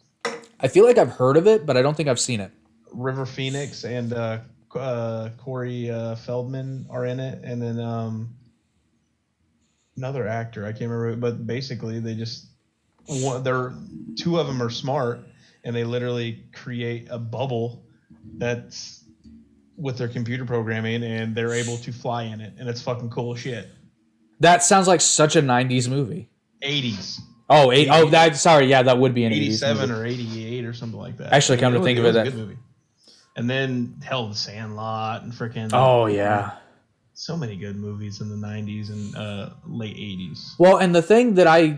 I feel like I've heard of it, but I don't think I've seen it. River Phoenix and Corey Feldman are in it, and then another actor I can't remember. But basically, they're 2 of them are smart, and they literally create a bubble that's with their computer programming, and they're able to fly in it, and it's fucking cool shit. That sounds like such a 90s movie. 80s. Oh, sorry, yeah, that would be an 87 80s or 88 or something like that. Actually, come to think of it, that good movie. And then hell, The Sandlot and freaking. Oh yeah. So many good movies in the 90s and late 80s. Well, and the thing that I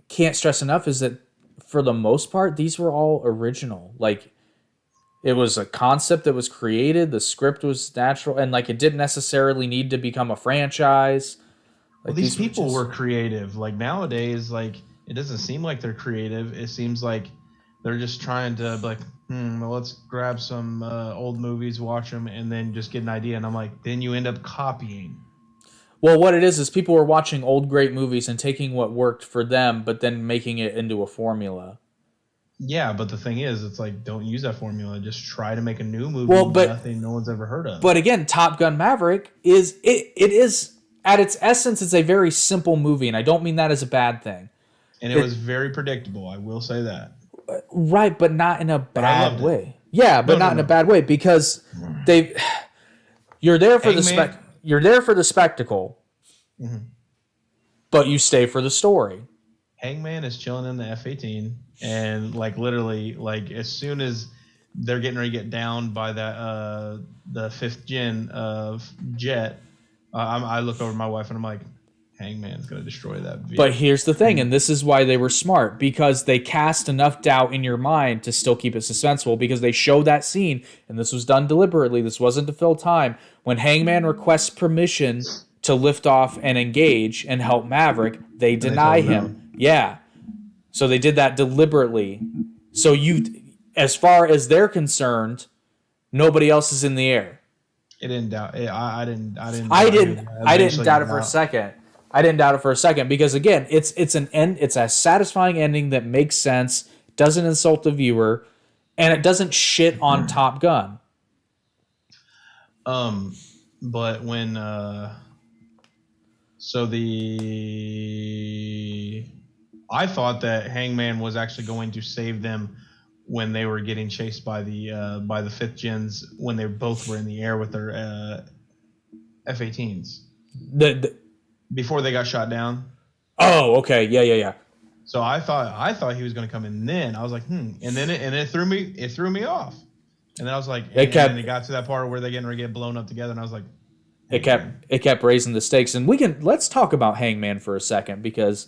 can't stress enough is that for the most part, these were all original. Like, it was a concept that was created, the script was natural, and like it didn't necessarily need to become a franchise. Like, well, these people were creative. Like, nowadays, like, it doesn't seem like they're creative. It seems like they're just trying to like, well, let's grab some old movies, watch them, and then just get an idea. And I'm like, then you end up copying. Well, what it is people were watching old great movies and taking what worked for them, but then making it into a formula. Yeah, but the thing is, it's like, don't use that formula. Just try to make a new movie. Well, but nothing no one's ever heard of. But again, Top Gun Maverick is at its essence, it's a very simple movie, and I don't mean that as a bad thing. And it was very predictable. I will say that. Right, but not in a bad way. Yeah, but not in a bad way, because you're there for the spectacle, but you stay for the story. Hangman is chilling in the F-18, and like literally, like as soon as they're getting ready to get down by that the 5th gen of jet, I look over at my wife and I'm like, Hangman's going to destroy that vehicle. But here's the thing, and this is why they were smart, because they cast enough doubt in your mind to still keep it suspenseful, because they show that scene, and this was done deliberately, this wasn't to fill time, when Hangman requests permission to lift off and engage and help Maverick, they deny him. Yeah. So they did that deliberately. So as far as they're concerned, nobody else is in the air. It didn't doubt. I didn't doubt it for a second. I didn't doubt it for a second, because again, it's a satisfying ending that makes sense, doesn't insult the viewer, and it doesn't shit on Top Gun. But when I thought that Hangman was actually going to save them when they were getting chased by the 5th gens, when they both were in the air with their F-18s. Before they got shot down. Oh, okay. Yeah. So I thought he was going to come in then. I was like, and then it threw me off, And then I was like, It and then it got to that part where they're getting ready to get blown up together, and I was like, it kept raising the stakes. And let's talk about Hangman for a second, because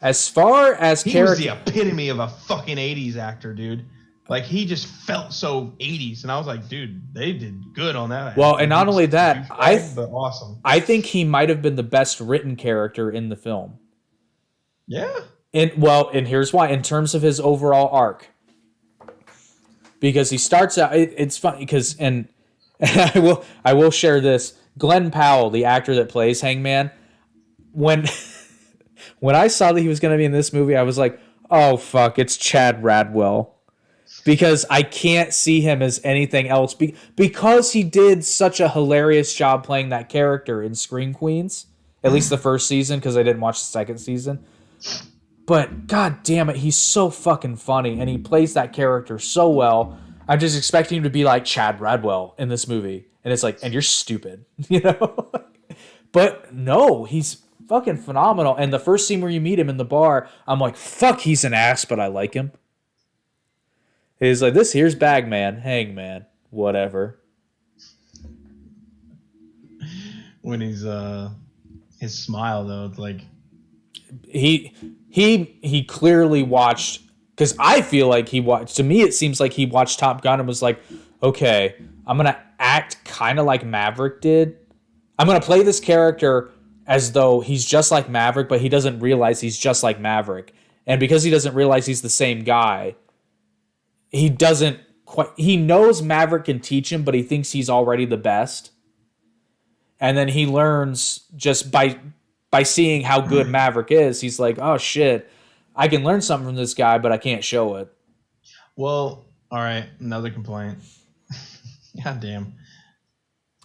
as far as he was the epitome of a fucking 80s actor, dude. Like, he just felt so 80s, and I was like, dude, they did good on that. Well, and not only that, but awesome. I think he might have been the best written character in the film. Yeah. And here's why. In terms of his overall arc, because he starts out, it's funny because and I will share this. Glenn Powell, the actor that plays Hangman, when I saw that he was going to be in this movie, I was like, oh fuck, it's Chad Radwell. Because I can't see him as anything else. Because he did such a hilarious job playing that character in Scream Queens. At least the first season, because I didn't watch the second season. But god damn it, he's so fucking funny. And he plays that character so well. I'm just expecting him to be like Chad Radwell in this movie. And it's like, and you're stupid. You know? But no, he's fucking phenomenal. And the first scene where you meet him in the bar, I'm like, fuck, he's an ass, but I like him. He's like, this here's Bagman, Hangman, whatever. When he's his smile though, it's like he clearly watched, because I feel like he watched. To me, it seems like he watched Top Gun and was like, okay, I'm gonna act kind of like Maverick did. I'm gonna play this character as though he's just like Maverick, but he doesn't realize he's just like Maverick, and because he doesn't realize he's the same guy. He doesn't quite. He knows Maverick can teach him, but he thinks he's already the best. And then he learns just by seeing how good Maverick is. He's like, oh shit, I can learn something from this guy, but I can't show it. Well, all right, another complaint. God damn.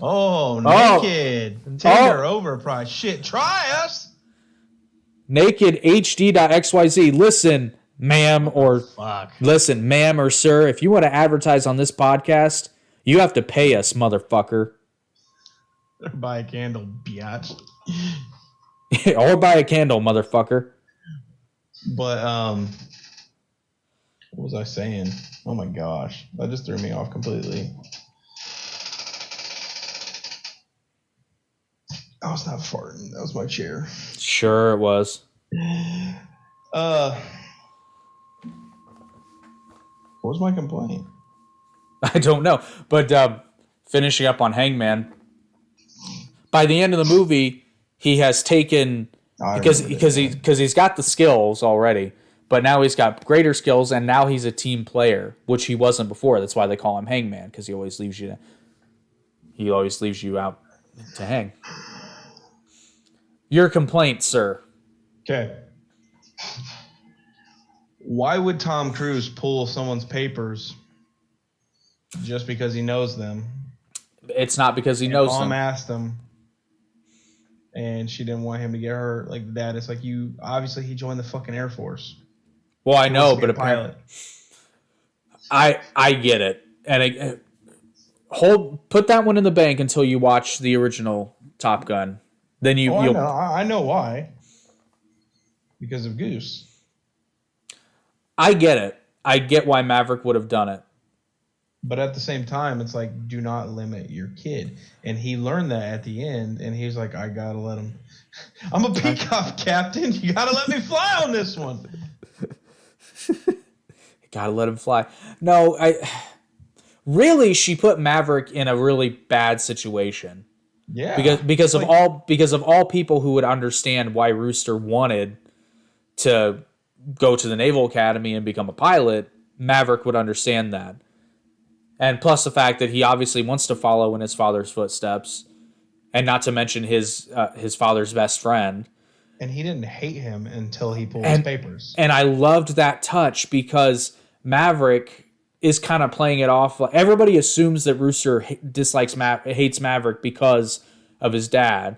Oh, naked. Tender overpriced. Shit, try us. Naked HD.xyz. Listen. Ma'am or listen, ma'am or sir, if you want to advertise on this podcast, you have to pay us, motherfucker. Or buy a candle, biatch. Or buy a candle, motherfucker. But what was I saying? Oh my gosh, that just threw me off completely. I was not farting. That was my chair. Sure, it was. What was my complaint? I don't know. But finishing up on Hangman, by the end of the movie, he has taken because he's got the skills already, but now he's got greater skills, and now he's a team player, which he wasn't before. That's why they call him Hangman, because he always leaves you out to hang. Your complaint, sir. Okay. Why would Tom Cruise pull someone's papers just because he knows them? It's not because he knows them. Mom asked him, and she didn't want him to get hurt like that. It's like, obviously he joined the fucking Air Force. Well, I know, but apparently, I get it, and put that one in the bank until you watch the original Top Gun. Then I know why. Because of Goose. I get it. I get why Maverick would have done it. But at the same time, it's like, do not limit your kid. And he learned that at the end, and he's like, I gotta let him. I'm a peacock captain. You gotta let me fly on this one. Gotta let him fly. No, really, she put Maverick in a really bad situation. Yeah. Because of all people who would understand why Rooster wanted to go to the Naval Academy and become a pilot, Maverick would understand that. And plus the fact that he obviously wants to follow in his father's footsteps, and not to mention his father's best friend. And he didn't hate him until he pulled his papers. And I loved that touch because Maverick is kind of playing it off. Everybody assumes that Rooster hates Maverick because of his dad.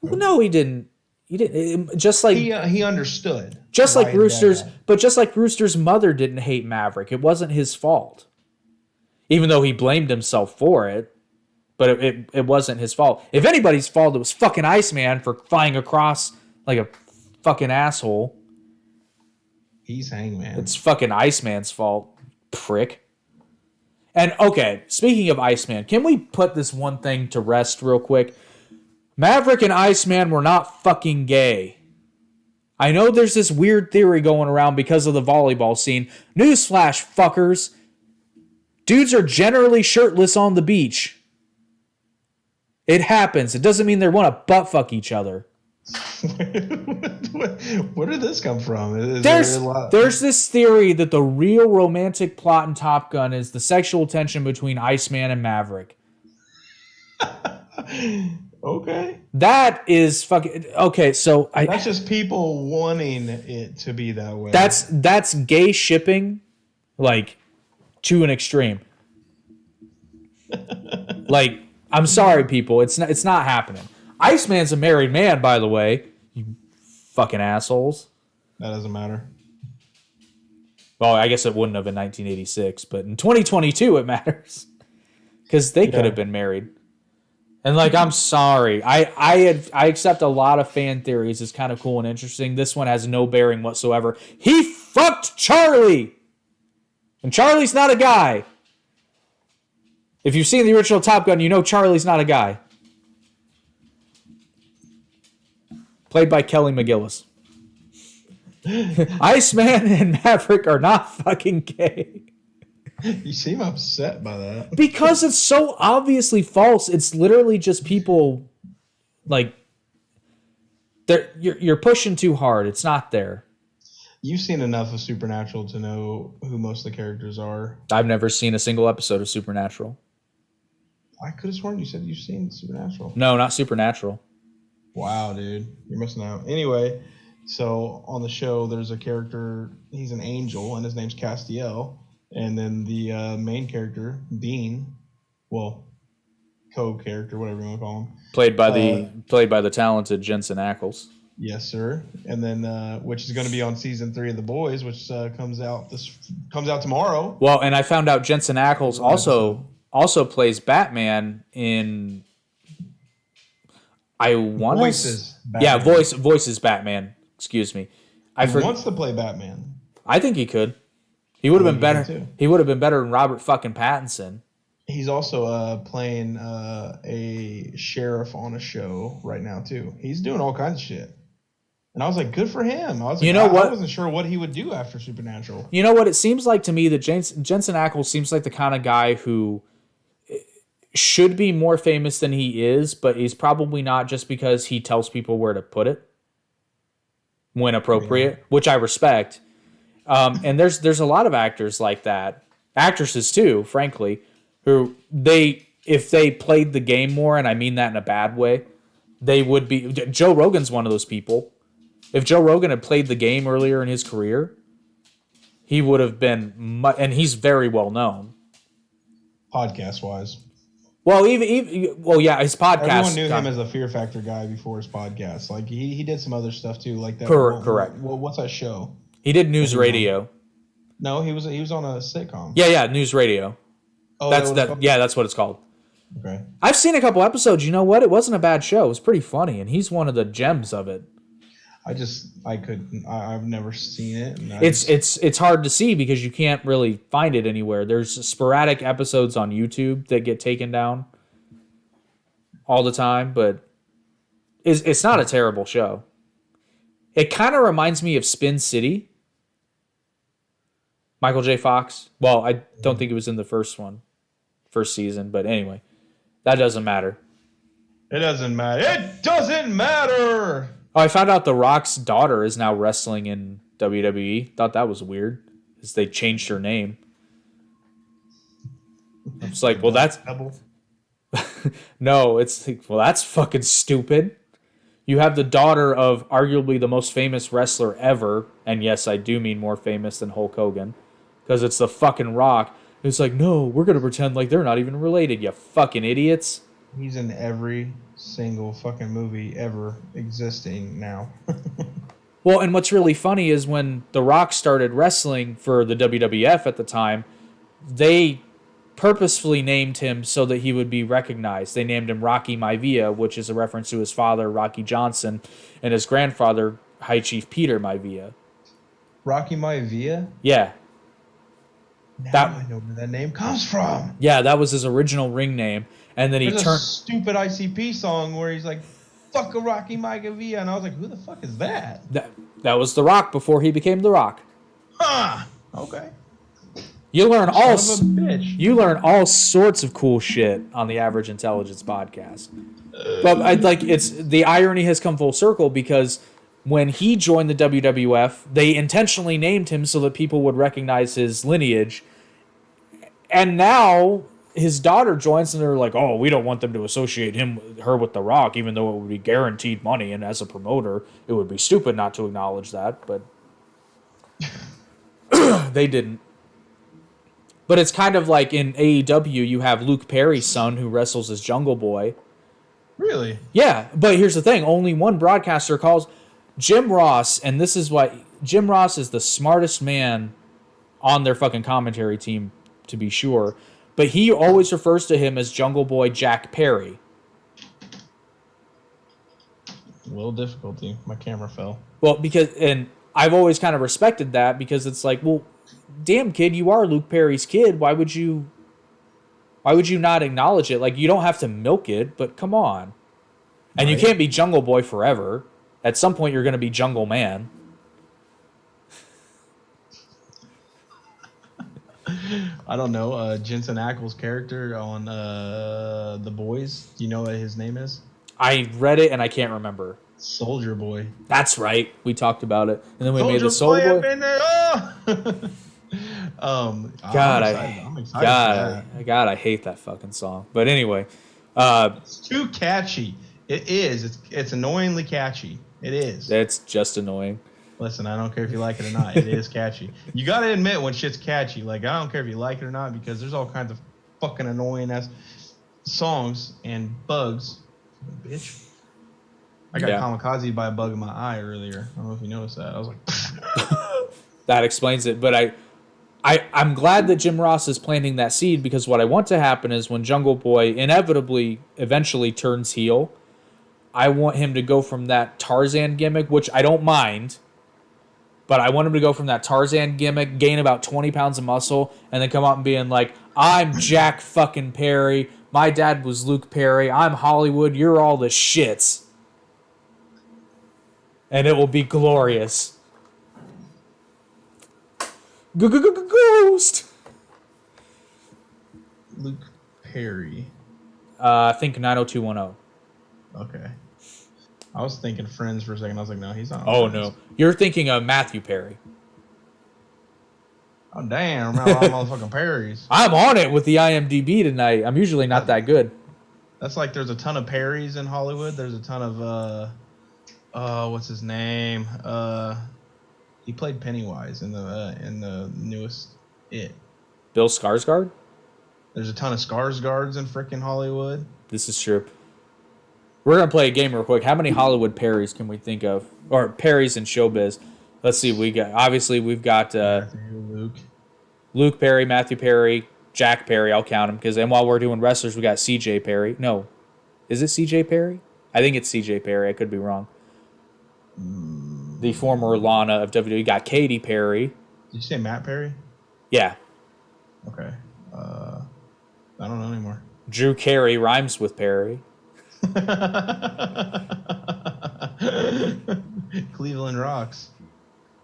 Well, no, he didn't. He didn't. Just like he understood. Just like Rooster's mother didn't hate Maverick. It wasn't his fault, even though he blamed himself for it. But it wasn't his fault. If anybody's fault, it was fucking Iceman for flying across like a fucking asshole. He's Hangman. It's fucking Iceman's fault, prick. And okay, speaking of Iceman, can we put this one thing to rest real quick? Maverick and Iceman were not fucking gay. I know there's this weird theory going around because of the volleyball scene. Newsflash, fuckers. Dudes are generally shirtless on the beach. It happens. It doesn't mean they want to butt fuck each other. Where did this come from? There's this theory that the real romantic plot in Top Gun is the sexual tension between Iceman and Maverick. Okay. That is fucking okay. So that's just people wanting it to be that way. That's gay shipping, like to an extreme. Like, I'm sorry, people. It's not happening. Iceman's a married man, by the way. You fucking assholes. That doesn't matter. Well, I guess it wouldn't have in 1986, but in 2022 it matters because they could have been married. And like, I'm sorry. I accept a lot of fan theories as kind of cool and interesting. This one has no bearing whatsoever. He fucked Charlie, and Charlie's not a guy. If you've seen the original Top Gun, you know Charlie's not a guy. Played by Kelly McGillis. Iceman and Maverick are not fucking gay. You seem upset by that. Because it's so obviously false. It's literally just people, like, you're pushing too hard. It's not there. You've seen enough of Supernatural to know who most of the characters are. I've never seen a single episode of Supernatural. I could have sworn you said you've seen Supernatural. No, not Supernatural. Wow, dude. You're missing out. Anyway, so on the show, there's a character. He's an angel, and his name's Castiel. And then the main character, Bean, well, co-character, whatever you want to call him, played by the talented Jensen Ackles. Yes, sir. And then which is going to be on season 3 of The Boys, which comes out tomorrow. Well, and I found out Jensen Ackles also plays Batman in. Voices Batman. Excuse me. He wants to play Batman. I think he could. He would have been better. He would have been better than Robert fucking Pattinson. He's also playing a sheriff on a show right now too. He's doing all kinds of shit. And I was like, good for him. I was like, I wasn't sure what he would do after Supernatural. You know what? It seems like to me that Jensen Ackles seems like the kind of guy who should be more famous than he is, but he's probably not just because he tells people where to put it when appropriate, which I respect. And there's a lot of actors like that, actresses too, frankly, who if they played the game more, and I mean that in a bad way, they would be. Joe Rogan's one of those people. If Joe Rogan had played the game earlier in his career, he would have been, and he's very well known. Podcast wise. Well, yeah, his podcast. Everyone knew him as a Fear Factor guy before his podcast. Like he did some other stuff too, like that. Correct. What's that show? He did News Radio. No, he was on a sitcom. Yeah, News Radio. Oh, that's what it's called. Okay. I've seen a couple episodes. You know what? It wasn't a bad show. It was pretty funny, and he's one of the gems of it. I've never seen it. It's hard to see because you can't really find it anywhere. There's sporadic episodes on YouTube that get taken down all the time, but it's not a terrible show. It kind of reminds me of Spin City. Michael J. Fox. Well, I don't think it was in the first season, but anyway, that doesn't matter. It doesn't matter. It doesn't matter. Oh, I found out The Rock's daughter is now wrestling in WWE. Thought that was weird, because they changed her name. I was like, well, that's no. It's like, well, that's fucking stupid. You have the daughter of arguably the most famous wrestler ever, and yes, I do mean more famous than Hulk Hogan, because it's the fucking Rock. It's like, no, we're gonna pretend like they're not even related. You fucking idiots. He's in every single fucking movie ever existing now. Well, and what's really funny is when The Rock started wrestling for the WWF at the time, they purposefully named him so that he would be recognized. They named him Rocky Maivia, which is a reference to his father, Rocky Johnson, and his grandfather, High Chief Peter Maivia. Rocky Maivia? Yeah. Now I know where that name comes from. Yeah, that was his original ring name. And then There's a stupid ICP song where he's like, fuck a Rocky Maivia. And I was like, who the fuck is that? That was The Rock before he became The Rock. Huh. Okay. You learn You learn all sorts of cool shit on the Average Intelligence podcast. But it's the irony has come full circle because when he joined the WWF, they intentionally named him so that people would recognize his lineage. And now his daughter joins and they're like, oh, we don't want them to associate her with The Rock, even though it would be guaranteed money. And as a promoter, it would be stupid not to acknowledge that. But they didn't. But it's kind of like in AEW, you have Luke Perry's son who wrestles as Jungle Boy. Really? Yeah, but here's the thing. Only one broadcaster calls Jim Ross, and this is why Jim Ross is the smartest man on their fucking commentary team, to be sure. But he always refers to him as Jungle Boy Jack Perry. A little difficulty. My camera fell. Well, and I've always kind of respected that because it's like, well, damn kid, you are Luke Perry's kid. Why would you not acknowledge it? Like, you don't have to milk it, but come on. And You can't be Jungle Boy forever. At some point, you're going to be Jungle Man. I don't know. Jensen Ackles' character on The Boys. Do you know what his name is? I read it and I can't remember. Soldier Boy. That's right. We talked about it, and then we made the Soldier Boy. God, I'm excited. God, I hate that fucking song. But anyway, it's too catchy. It is. It's annoyingly catchy. It is. It's just annoying. Listen, I don't care if you like it or not. It is catchy. You got to admit when shit's catchy. Like, I don't care if you like it or not because there's all kinds of fucking annoying ass songs and bugs. Bitch. I got kamikaze by a bug in my eye earlier. I don't know if you noticed that. I was like, that explains it. But I'm glad that Jim Ross is planting that seed because what I want to happen is when Jungle Boy inevitably eventually turns heel, I want him to go from that Tarzan gimmick, which I don't mind, but I want him to go from that Tarzan gimmick, gain about 20 pounds of muscle, and then come out and being like, I'm Jack fucking Perry. My dad was Luke Perry. I'm Hollywood. You're all the shits. And it will be glorious. Ghost. Luke Perry. I think 90210. Okay. I was thinking Friends for a second. I was like, no, he's not. Oh, Friends. no. You're thinking of Matthew Perry. Oh, damn. Remember all motherfucking Perrys. I'm on it with the IMDb tonight. I'm usually not that good. That's like there's a ton of Perrys in Hollywood. There's a ton of, what's his name? He played Pennywise in the newest It. Bill Skarsgård? There's a ton of Skarsgårds in frickin' Hollywood. This is true. We're going to play a game real quick. How many Hollywood Perrys can we think of? Or Perrys in showbiz? Let's see. We've got Luke Perry, Matthew Perry, Jack Perry. I'll count them. And while we're doing wrestlers, we got CJ Perry. No. Is it CJ Perry? I think it's CJ Perry. I could be wrong. The former Lana of WWE. Got Katy Perry. Did you say Matt Perry? Yeah. Okay. I don't know anymore. Drew Carey rhymes with Perry. Cleveland rocks.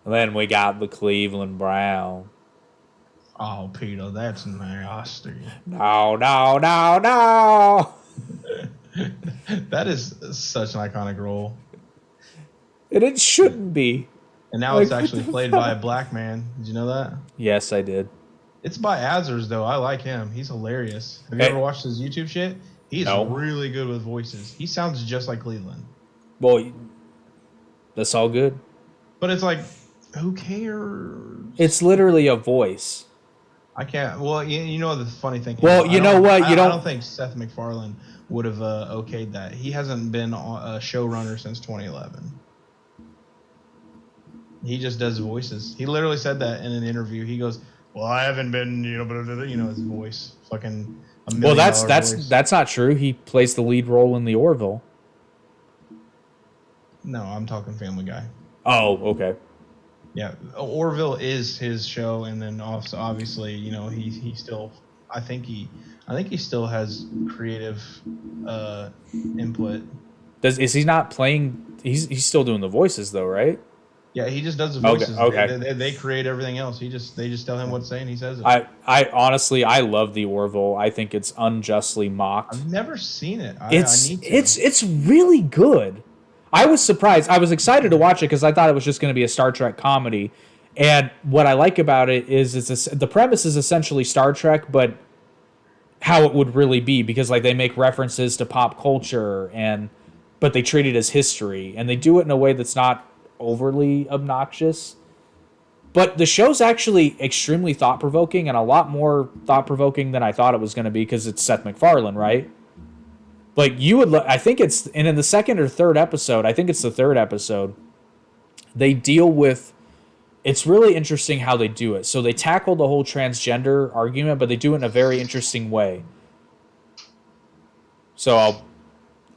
And then we got the Cleveland Brown. Oh, Peter, that's nasty. No. That is such an iconic role. And it shouldn't be. And now it's actually played by a black man. Did you know that? Yes, I did. It's by Azers, though. I like him. He's hilarious. Have you ever watched his YouTube shit? He's really good with voices. He sounds just like Cleveland. Well, that's all good. But it's like, who cares? It's literally a voice. I can't. Well, you know the funny thing. Well, you know what? I don't think Seth MacFarlane would have okayed that. He hasn't been a showrunner since 2011. He just does voices. He literally said that in an interview. He goes, "Well, I haven't been, his voice, fucking $1 million voice." That's not true. He plays the lead role in the Orville. No, I'm talking Family Guy. Oh, okay. Yeah, Orville is his show, and then also obviously, he still, I think he still has creative input. Is he not playing? He's still doing the voices though, right? Yeah, he just does the Okay. voices. Okay. They create everything else. They just tell him what to say, and he says it. I honestly I love the Orville. I think it's unjustly mocked. I've never seen it. I need to. It's really good. I was surprised. I was excited to watch it because I thought it was just going to be a Star Trek comedy. And what I like about it is the premise is essentially Star Trek, but how it would really be, because like they make references to pop culture but they treat it as history, and they do it in a way that's not overly obnoxious. But the show's actually extremely thought provoking, and a lot more thought provoking than I thought it was going to be, because it's Seth MacFarlane, right? Like I think it's, and in the second or third episode, I think it's the third episode, they deal with, it's really interesting how they do it. So they tackle the whole transgender argument, but they do it in a very interesting way. So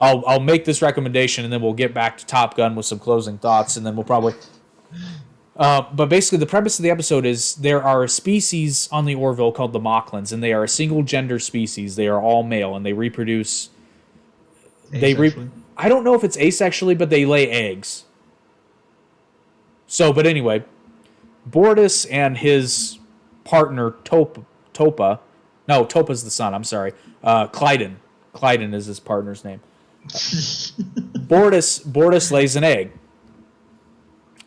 I'll make this recommendation, and then we'll get back to Top Gun with some closing thoughts, and then we'll probably. But basically, the premise of the episode is there are a species on the Orville called the Mocklins, and they are a single gender species. They are all male, and they reproduce. I don't know if it's asexually, but they lay eggs. So, but anyway, Bortus and his partner Topa. No, Topa's the son. I'm sorry. Clyden. Clyden is his partner's name. Bortus lays an egg,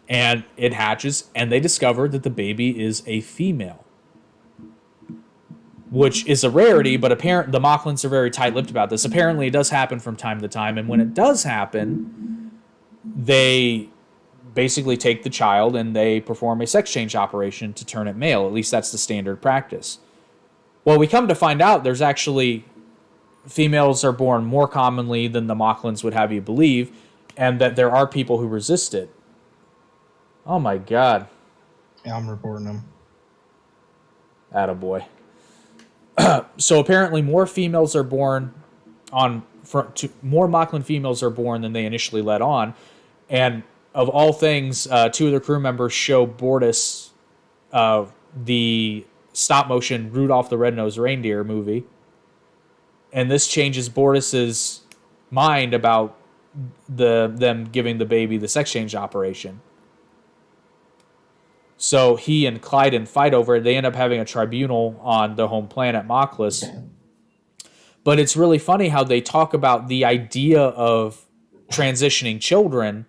and it hatches, and they discover that the baby is a female, which is a rarity, but the Mocklins are very tight-lipped about this. Apparently, it does happen from time to time, and when it does happen, they basically take the child and they perform a sex change operation to turn it male. At least that's the standard practice. Well, we come to find out there's actually females are born more commonly than the Mocklins would have you believe, and that there are people who resist it. Oh my God. Yeah, I'm reporting them. Attaboy. So apparently more females are born more Mocklin females are born than they initially let on. And of all things, two of the crew members show Bortus the stop-motion Rudolph the Red-Nosed Reindeer movie. And this changes Bortus's mind about them giving the baby the sex change operation. So he and Clyden fight over it. They end up having a tribunal on the home planet Mocklus. But it's really funny how they talk about the idea of transitioning children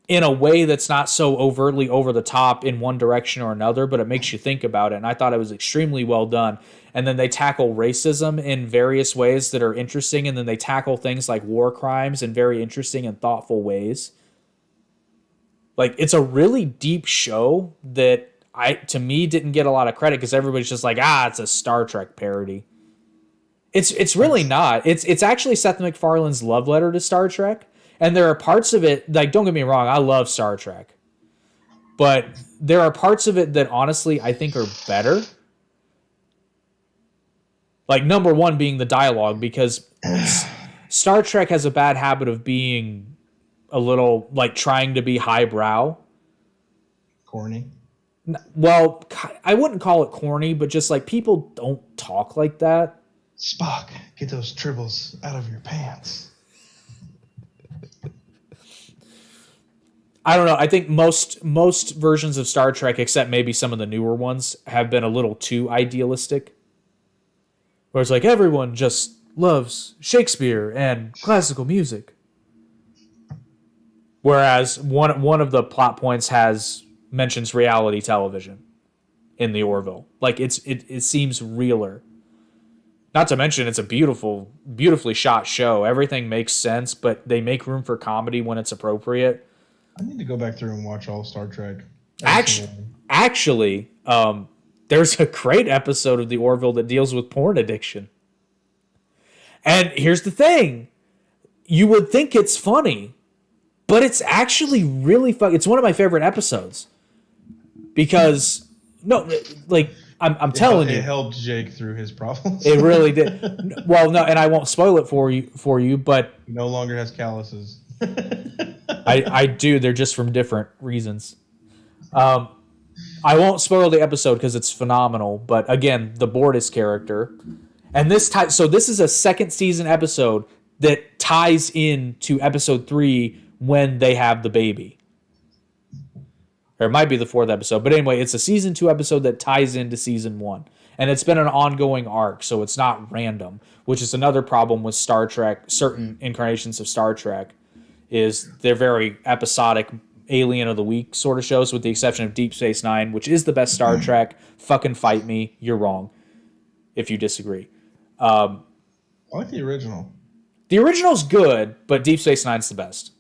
in a way that's not so overtly over the top in one direction or another, but it makes you think about it. And I thought it was extremely well done. And then they tackle racism in various ways that are interesting. And then they tackle things like war crimes in very interesting and thoughtful ways. Like, it's a really deep show that to me didn't get a lot of credit, because everybody's just like, it's a Star Trek parody. It's really not. It's actually Seth MacFarlane's love letter to Star Trek. And there are parts of it, like, don't get me wrong, I love Star Trek. But there are parts of it that honestly I think are better. Like, number one being the dialogue, because Star Trek has a bad habit of being a little, like, trying to be highbrow. Corny? Well, I wouldn't call it corny, but just, like, people don't talk like that. Spock, get those tribbles out of your pants. I don't know. I think most versions of Star Trek, except maybe some of the newer ones, have been a little too idealistic. Where it's like everyone just loves Shakespeare and classical music. Whereas one of the plot points mentions reality television in the Orville. Like, it seems realer. Not to mention, it's a beautifully shot show. Everything makes sense, but they make room for comedy when it's appropriate. I need to go back through and watch all Star Trek. Actually, there's a great episode of the Orville that deals with porn addiction. And here's the thing. You would think it's funny, but it's actually really fun. It's one of my favorite episodes. Because, no, like, I'm telling you. It helped Jake through his problems. It really did. Well, no, and I won't spoil it for you, but... He no longer has calluses. I do. They're just from different reasons. I won't spoil the episode because it's phenomenal. But again, the Bortus character, and so this is a second season episode that ties in to episode 3 when they have the baby. Or it might be the 4th episode, but anyway, it's a season 2 episode that ties into season 1, and it's been an ongoing arc, so it's not random. Which is another problem with Star Trek. Certain incarnations of Star Trek is they're very episodic, Alien of the Week sort of shows, with the exception of Deep Space Nine, which is the best Star Trek. Fucking fight me. You're wrong if you disagree. I like the original. The original's good, but Deep Space Nine's the best.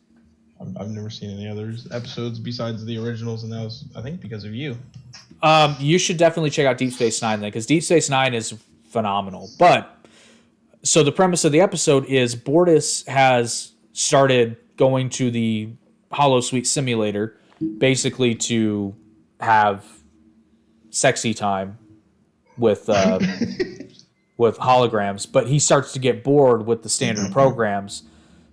I've never seen any other episodes besides the originals, and that was, I think, because of you. You should definitely check out Deep Space Nine then, because Deep Space Nine is phenomenal. But, so the premise of the episode is Bortus has started going to the Holosuite simulator, basically to have sexy time with with holograms, but he starts to get bored with the standard programs,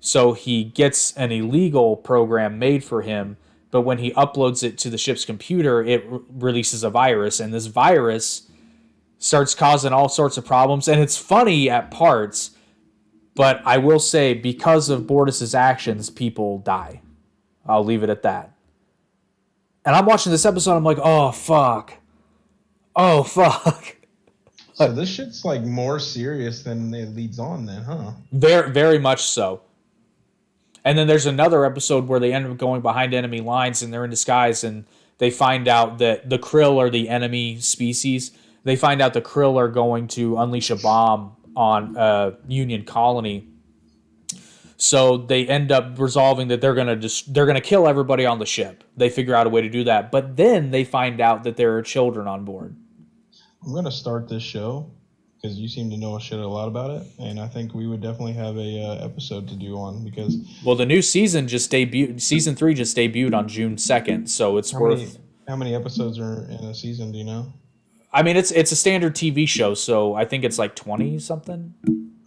so he gets an illegal program made for him, but when he uploads it to the ship's computer, it releases a virus, and this virus starts causing all sorts of problems, and it's funny at parts, but I will say, because of Bortus's actions, people die. I'll leave it at that. And I'm watching this episode, I'm like, oh, fuck. Oh, fuck. So this shit's like more serious than it leads on then, huh? Very, very much so. And then there's another episode where they end up going behind enemy lines and they're in disguise and they find out that the Krill are the enemy species. They find out the Krill are going to unleash a bomb on a Union colony. So they end up resolving that they're gonna kill everybody on the ship. They figure out a way to do that, but then they find out that there are children on board. I'm gonna start this show because you seem to know a lot about it, and I think we would definitely have a episode to do on because. Well, the new season just debuted. Season 3 just debuted on June 2nd, so it's How many episodes are in a season? Do you know? I mean, it's a standard TV show, so I think it's like 20 something.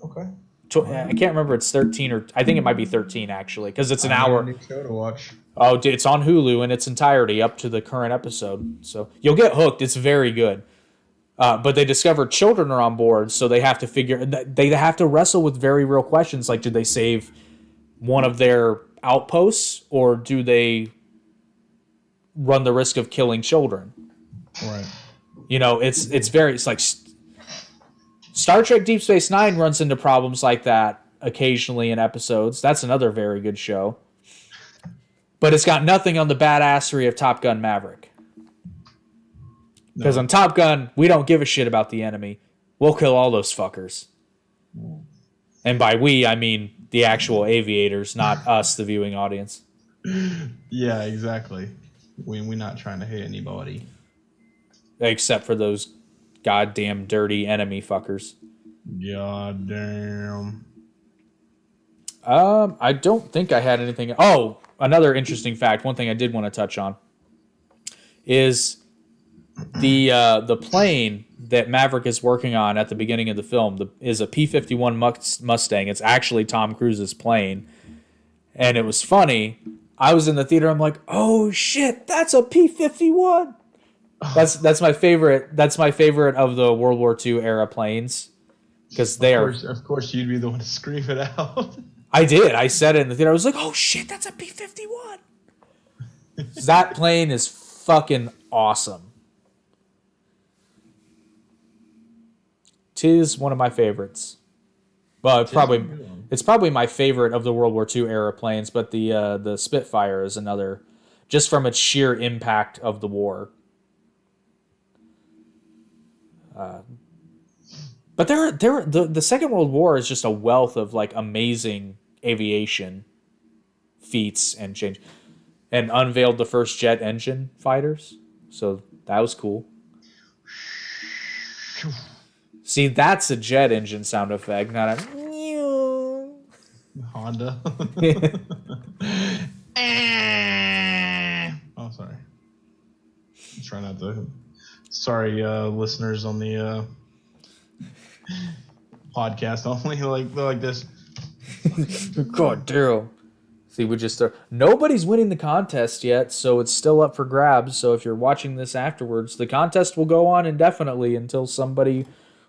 Okay. I can't remember. It's 13 or I think it might be 13 actually, because it's an hour. New show to watch. Oh, it's on Hulu in its entirety up to the current episode, so you'll get hooked. It's very good. But they discover children are on board, so they have to wrestle with very real questions like, did they save one of their outposts, or do they run the risk of killing children? Right. You know, it's like Star Trek Deep Space Nine runs into problems like that occasionally in episodes. That's another very good show. But it's got nothing on the badassery of Top Gun Maverick. Because on Top Gun, we don't give a shit about the enemy. We'll kill all those fuckers. And by we, I mean the actual aviators, not us, the viewing audience. Yeah, exactly. We're not trying to hit anybody. Except for those goddamn dirty enemy fuckers. Goddamn. I don't think I had anything. Oh, another interesting fact. One thing I did want to touch on is the plane that Maverick is working on at the beginning of the film is a P-51 Mustang. It's actually Tom Cruise's plane. And it was funny. I was in the theater. I'm like, oh shit, that's a P-51. That's my favorite. That's my favorite of the World War II era planes because they are. Of course, you'd be the one to scream it out. I did. I said it in the theater. I was like, "Oh shit, that's a P-51." That plane is fucking awesome. Tis one of my favorites. Well, it's probably my favorite of the World War II era planes, but the Spitfire is another, just from its sheer impact of the war. But the Second World War is just a wealth of like amazing aviation feats and change, and unveiled the first jet engine fighters. So that was cool. See, that's a jet engine sound effect, not a Honda. Oh, sorry. I'm trying not to. Sorry, listeners on the podcast only. They're like this. God, Daryl. See, we just nobody's winning the contest yet, so it's still up for grabs. So if you're watching this afterwards, the contest will go on indefinitely until somebody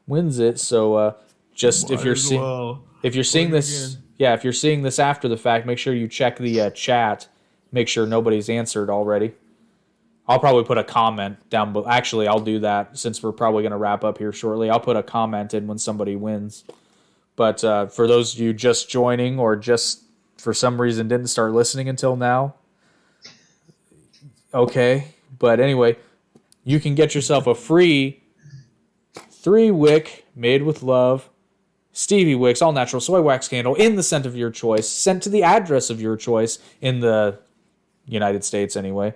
wins it. So just if you're seeing this, yeah, if you're seeing this after the fact, make sure you check the chat. Make sure nobody's answered already. I'll probably put a comment down below. Actually, I'll do that since we're probably going to wrap up here shortly. I'll put a comment in when somebody wins. But for those of you just joining or just for some reason didn't start listening until now, okay. But anyway, you can get yourself a free 3-wick made with love Stevie Wicks all natural soy wax candle in the scent of your choice, sent to the address of your choice in the United States anyway.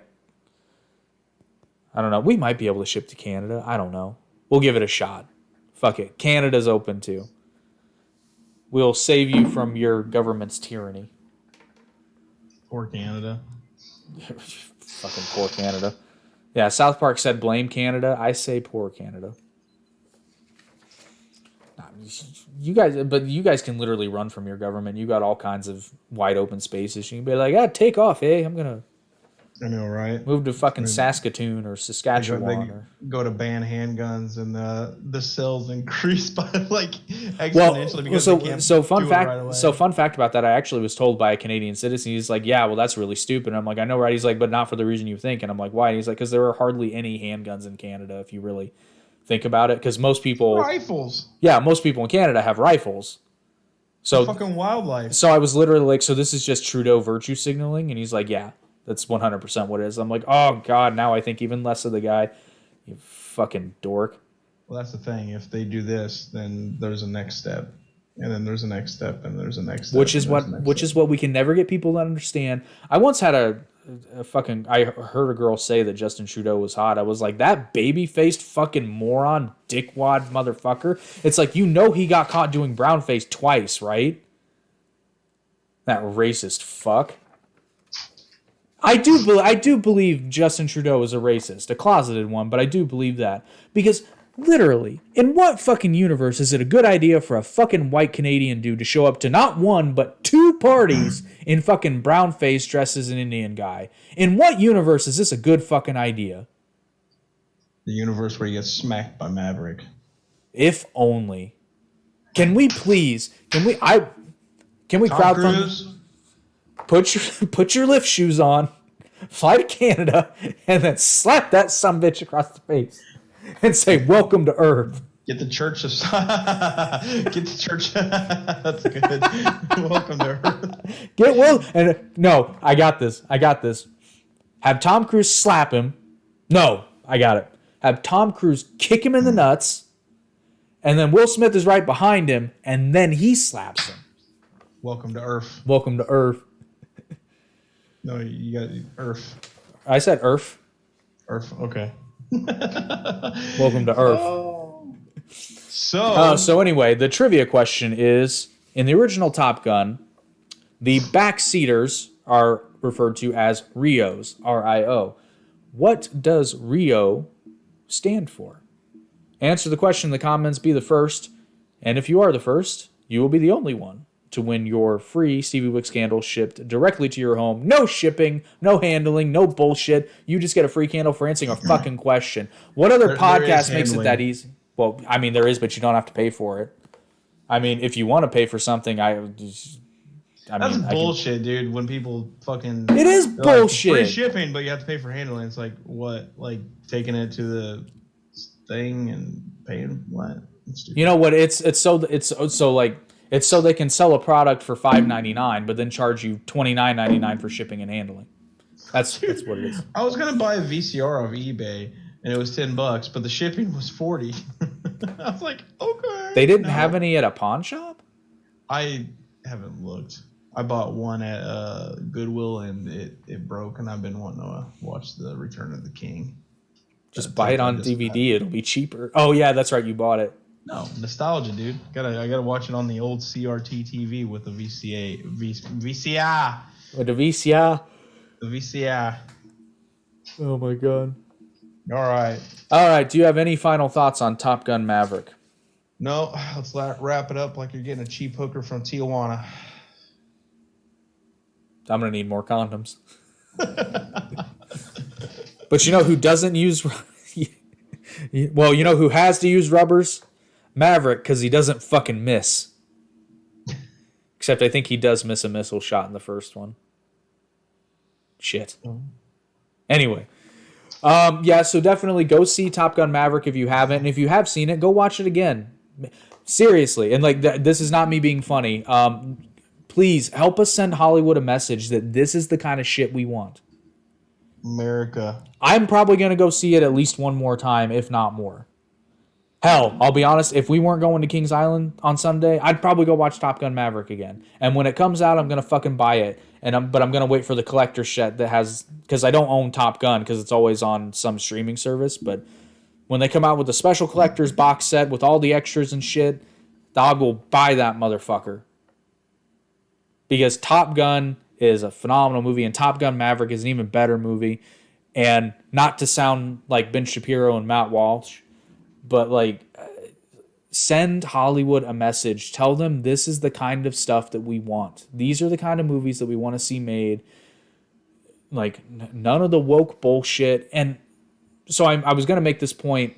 I don't know. We might be able to ship to Canada. I don't know. We'll give it a shot. Fuck it. Canada's open too. We'll save you from your government's tyranny. Poor Canada. Fucking poor Canada. Yeah, South Park said blame Canada. I say poor Canada. You guys can literally run from your government. You got all kinds of wide open spaces. You can be like, take off, I'm gonna. I know, right? Move to fucking Saskatoon or Saskatchewan. Go to ban handguns, and the sales increase by like exponentially because they can't do it right away. So fun fact about that, I actually was told by a Canadian citizen. He's like, yeah, well, that's really stupid. And I'm like, I know, right? He's like, but not for the reason you think. And I'm like, why? And he's like, because there are hardly any handguns in Canada if you really think about it. Because most people rifles. Yeah, most people in Canada have rifles. So fucking wildlife. So I was literally like, so this is just Trudeau virtue signaling, and he's like, yeah. That's 100% what it is. I'm like, oh, God, now I think even less of the guy. You fucking dork. Well, that's the thing. If they do this, then there's a next step. And then there's a next step, and there's a next step. Which is what we can never get people to understand. I once had I heard a girl say that Justin Trudeau was hot. I was like, that baby-faced fucking moron, dickwad motherfucker. It's like, he got caught doing brownface twice, right? That racist fuck. I do believe Justin Trudeau is a racist, a closeted one, but I do believe that. Because, literally, in what fucking universe is it a good idea for a fucking white Canadian dude to show up to not one, but 2 parties in fucking brown face dressed as an Indian guy? In what universe is this a good fucking idea? The universe where he gets smacked by Maverick. If only. Can we crowdfund? Put your lift shoes on, fly to Canada, and then slap that sumbitch across the face and say, "Welcome to Earth." Get the church. That's good. Welcome to Earth. I got this. Have Tom Cruise slap him. No, I got it. Have Tom Cruise kick him in the nuts, and then Will Smith is right behind him, and then he slaps him. Welcome to Earth. Welcome to Earth. No, you got Earth. I said Earth. Earth, okay. Welcome to Earth. Oh. So anyway, the trivia question is, in the original Top Gun, the backseaters are referred to as RIOs, R-I-O. What does RIO stand for? Answer the question in the comments, be the first, and if you are the first, you will be the only one to win your free Stevie Wicks candle shipped directly to your home. No shipping, no handling, no bullshit. You just get a free candle for answering a fucking question. What other podcast makes it that easy? Well, I mean, there is, but you don't have to pay for it. I mean, if you want to pay for something, that's bullshit, dude. When people fucking... It is bullshit. Free shipping, but you have to pay for handling. It's like, what? Like, taking it to the thing and paying what? You know what? It's so they can sell a product for $5.99, but then charge you $29.99 for shipping and handling. That's what it is. I was gonna buy a VCR off eBay, and it was $10, but the shipping was $40. I was like, okay. They didn't have any at a pawn shop? I haven't looked. I bought one at Goodwill, and it broke, and I've been wanting to watch the Return of the King. Just buy it on DVD. It'll be cheaper. Oh yeah, that's right. You bought it. No, nostalgia, dude. I gotta watch it on the old CRT TV with the VCR. With the VCR. The VCR. Oh my god. All right. Do you have any final thoughts on Top Gun Maverick? No. Let's wrap it up like you're getting a cheap hooker from Tijuana. I'm gonna need more condoms. But you know who doesn't use? Well, you know who has to use rubbers? Maverick, because he doesn't fucking miss. Except I think he does miss a missile shot in the first one. Shit. Anyway. Yeah, so definitely go see Top Gun Maverick if you haven't. And if you have seen it, go watch it again. Seriously. And like this is not me being funny. Please help us send Hollywood a message that this is the kind of shit we want. America. I'm probably going to go see it at least one more time, if not more. Hell, I'll be honest, if we weren't going to Kings Island on Sunday, I'd probably go watch Top Gun Maverick again. And when it comes out, I'm going to fucking buy it. But I'm going to wait for the collector's set that has... Because I don't own Top Gun because it's always on some streaming service. But when they come out with the special collector's box set with all the extras and shit, I will buy that motherfucker. Because Top Gun is a phenomenal movie, and Top Gun Maverick is an even better movie. And not to sound like Ben Shapiro and Matt Walsh, but like send Hollywood a message. Tell them this is the kind of stuff that we want. These are the kind of movies that we want to see made. Like none of the woke bullshit. And so I was going to make this point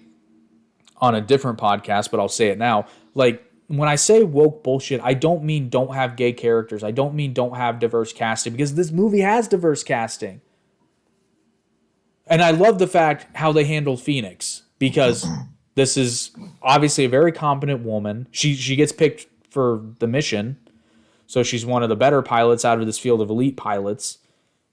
on a different podcast, but I'll say it now. Like when I say woke bullshit, I don't mean don't have gay characters. I don't mean don't have diverse casting, because this movie has diverse casting. And I love the fact how they handled Phoenix, because this is obviously a very competent woman. She gets picked for the mission, so she's one of the better pilots out of this field of elite pilots.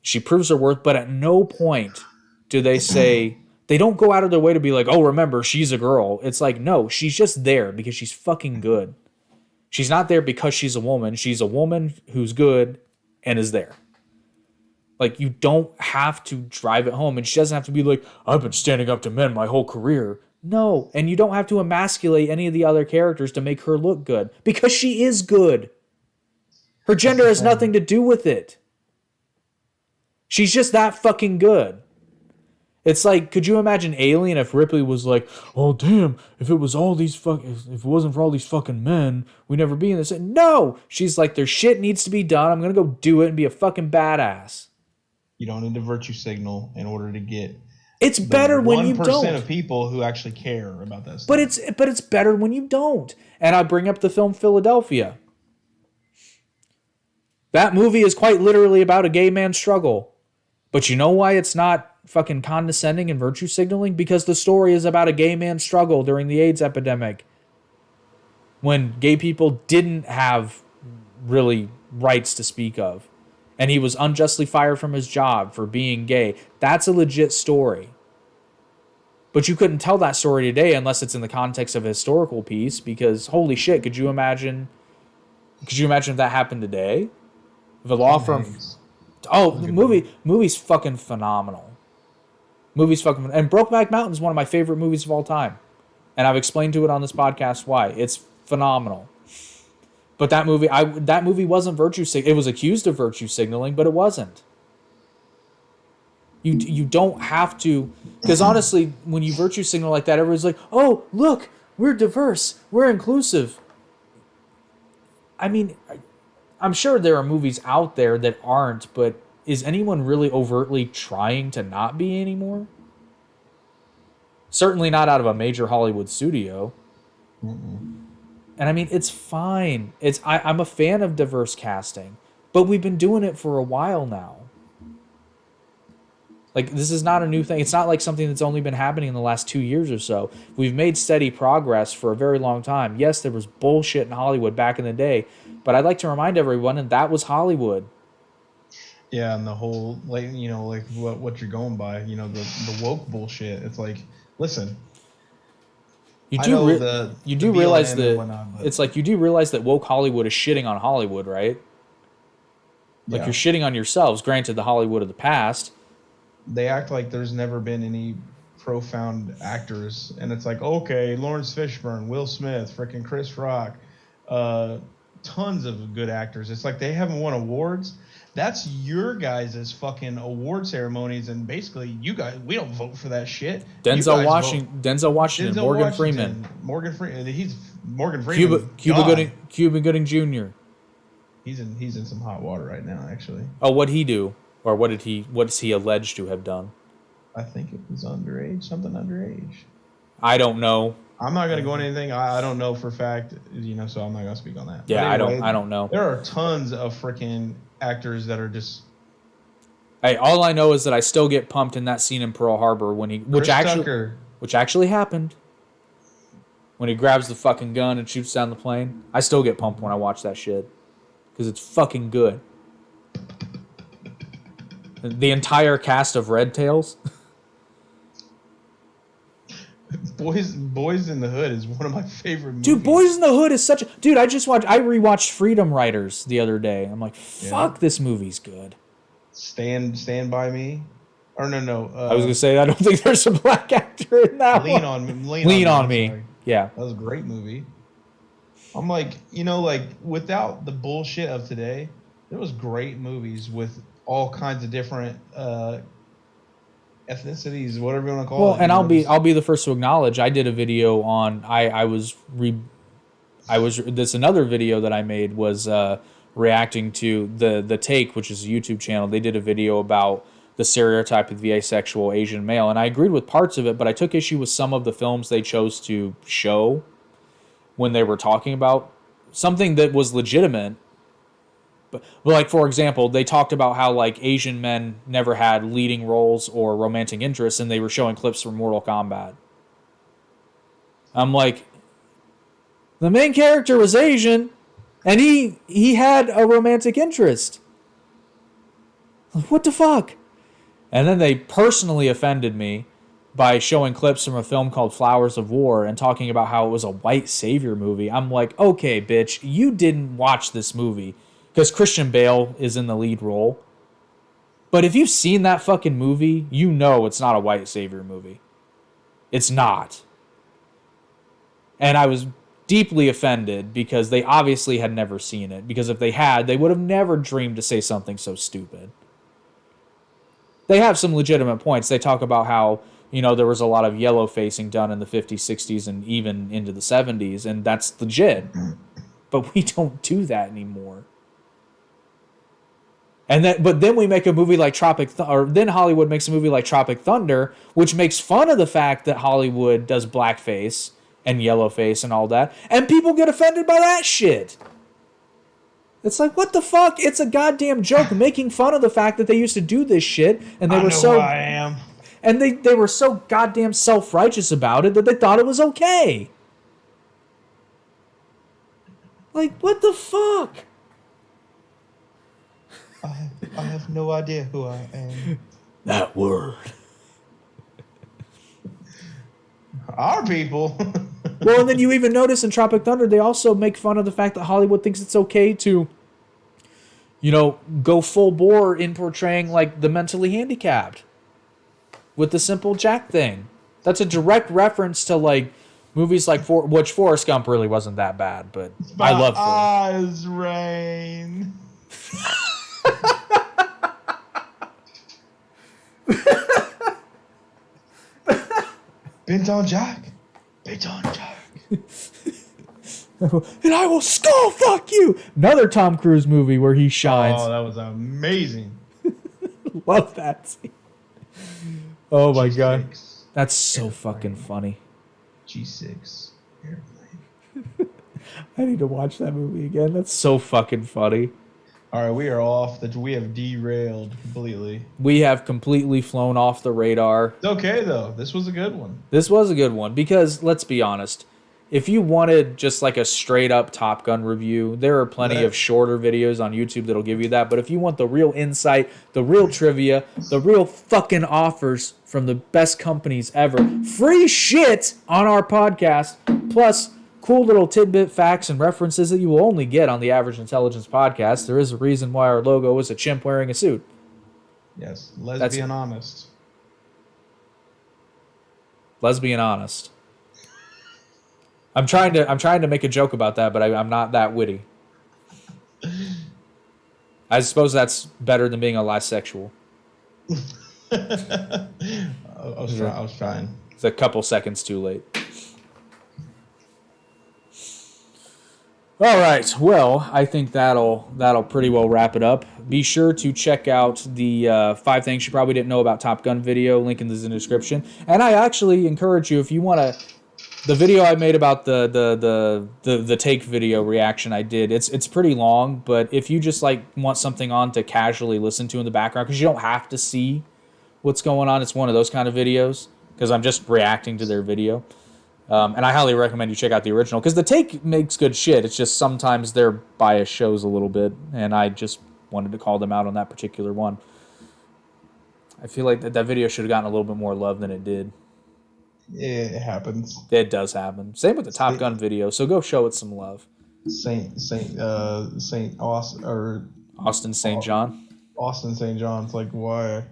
She proves her worth, but at no point do they say... They don't go out of their way to be like, oh, remember, she's a girl. It's like, no, she's just there because she's fucking good. She's not there because she's a woman. She's a woman who's good and is there. Like, you don't have to drive it home. And she doesn't have to be like, I've been standing up to men my whole career. No. And you don't have to emasculate any of the other characters to make her look good. Because she is good. Her gender has nothing to do with it. She's just that fucking good. It's like, could you imagine Alien if Ripley was like, oh, damn, if it wasn't for all these fucking men, we'd never be in this. No! She's like, there's shit needs to be done. I'm going to go do it and be a fucking badass. You don't need to virtue signal in order to get... It's better when you don't. 1% of people who actually care about this. But it's better when you don't. And I bring up the film Philadelphia. That movie is quite literally about a gay man's struggle. But you know why it's not fucking condescending and virtue signaling? Because the story is about a gay man's struggle during the AIDS epidemic, when gay people didn't have really rights to speak of, and he was unjustly fired from his job for being gay. That's a legit story. But you couldn't tell that story today unless it's in the context of a historical piece, because holy shit, could you imagine if that happened today? If a law firm... Oh, the movie's fucking phenomenal. And Brokeback Mountain is one of my favorite movies of all time. And I've explained to it on this podcast why. It's phenomenal. But that movie wasn't virtue signaling. It was accused of virtue signaling, but it wasn't. You don't have to, because honestly, when you virtue signal like that, everyone's like, oh, look, we're diverse, we're inclusive. I mean, I'm sure there are movies out there that aren't, but is anyone really overtly trying to not be anymore? Certainly not out of a major Hollywood studio. Mm-mm. And I mean, it's fine. I'm a fan of diverse casting, but we've been doing it for a while now. Like, this is not a new thing. It's not like something that's only been happening in the last 2 years or so. We've made steady progress for a very long time. Yes, there was bullshit in Hollywood back in the day, but I'd like to remind everyone that that was Hollywood. Yeah, and the whole, like, you know, like what you're going by, you know, the woke bullshit. It's like, listen. You do realize that it's like, you do realize that woke Hollywood is shitting on Hollywood, right? Like, you're shitting on yourselves. Granted, the Hollywood of the past. They act like there's never been any profound actors, and it's like, okay, Lawrence Fishburne, Will Smith, freaking Chris Rock, tons of good actors. It's like they haven't won awards. That's your guys' fucking award ceremonies, and basically, you guys, we don't vote for that shit. Denzel Washington, Morgan Freeman. He's Morgan Freeman. Cuba Gooding Jr. He's in some hot water right now, actually. Oh, what'd he do? Or what's he alleged to have done? I think it was underage, something underage. I don't know. I'm not gonna go into anything. I don't know for a fact, so I'm not gonna speak on that. Yeah, but anyway, I don't know. There are tons of freaking actors that are just. Hey, all I know is that I still get pumped in that scene in Pearl Harbor when which actually happened. When he grabs the fucking gun and shoots down the plane. I still get pumped when I watch that shit. Because it's fucking good. The entire cast of Red Tails. Boys in the Hood is one of my favorite movies. Dude, Boys in the Hood is such a... Dude, I rewatched Freedom Writers the other day. I'm like, fuck, this movie's good. Stand By Me? Or no. I was going to say, I don't think there's a black actor in that one. Lean on Me. Sorry. Yeah. That was a great movie. I'm like, without the bullshit of today, there was great movies with all kinds of different ethnicities, whatever you want to call it. Well, and I'll be the first to acknowledge I did a video on this another video that I made was reacting to the Take, which is a YouTube channel. They did a video about the stereotype of the asexual Asian male, and I agreed with parts of it, but I took issue with some of the films they chose to show when they were talking about something that was legitimate. But like, for example, they talked about how like Asian men never had leading roles or romantic interests, and they were showing clips from Mortal Kombat. I'm like, the main character was Asian, and he had a romantic interest. Like, what the fuck? And then they personally offended me by showing clips from a film called Flowers of War and talking about how it was a white savior movie. I'm like, okay, bitch, you didn't watch this movie because Christian Bale is in the lead role. But if you've seen that fucking movie, you know it's not a white savior movie. It's not. And I was deeply offended because they obviously had never seen it. Because if they had, they would have never dreamed to say something so stupid. They have some legitimate points. They talk about how, there was a lot of yellow facing done in the 50s, 60s, and even into the 70s, and that's legit. But we don't do that anymore. But then we make a movie like then Hollywood makes a movie like Tropic Thunder, which makes fun of the fact that Hollywood does blackface and yellowface and all that, and people get offended by that shit. It's like, what the fuck? It's a goddamn joke making fun of the fact that they used to do this shit, and they were so. Who I am. And they were so goddamn self-righteous about it that they thought it was okay. Like, what the fuck? I have no idea who I am. That word. Our people. Well, and then you even notice in Tropic Thunder, they also make fun of the fact that Hollywood thinks it's okay to, go full bore in portraying, like, the mentally handicapped with the Simple Jack thing. That's a direct reference to, like, movies like, which Forrest Gump really wasn't that bad, but I love Forrest. Eyes rain. Bent on Jack. Bent on Jack. And I will skull fuck you. Another Tom Cruise movie where he shines. Oh, that was amazing. Love that scene. Oh my god. That's so fucking funny. G6 airplane. I need to watch that movie again. That's so fucking funny. All right, we are off. We have derailed completely. We have completely flown off the radar. It's okay, though. This was a good one. This was a good one because, let's be honest, if you wanted just like a straight-up Top Gun review, there are plenty of shorter videos on YouTube that'll give you that. But if you want the real insight, the real trivia, the real fucking offers from the best companies ever, free shit on our podcast, plus cool little tidbit facts and references that you will only get on the Average Intelligence Podcast. There is a reason why our logo is a chimp wearing a suit. Yes, lesbian honest. Lesbian honest. I'm trying to make a joke about that, but I'm not that witty. I suppose that's better than being a bisexual. I was trying. It's a couple seconds too late. All right. Well, I think that'll pretty well wrap it up. Be sure to check out the 5 things you probably didn't know about Top Gun video. Link in the description. And I actually encourage you, if you want to, the video I made about the take video reaction I did. It's pretty long, but if you just like want something on to casually listen to in the background, because you don't have to see what's going on. It's one of those kind of videos because I'm just reacting to their video. And I highly recommend you check out the original because the take makes good shit. It's just sometimes their bias shows a little bit, and I just wanted to call them out on that particular one. I feel like that video should have gotten a little bit more love than it did. It happens. It does happen. Same with the Top Gun video, so go show it some love. Saint Austin or Austin St. John. Austin St. John's like why?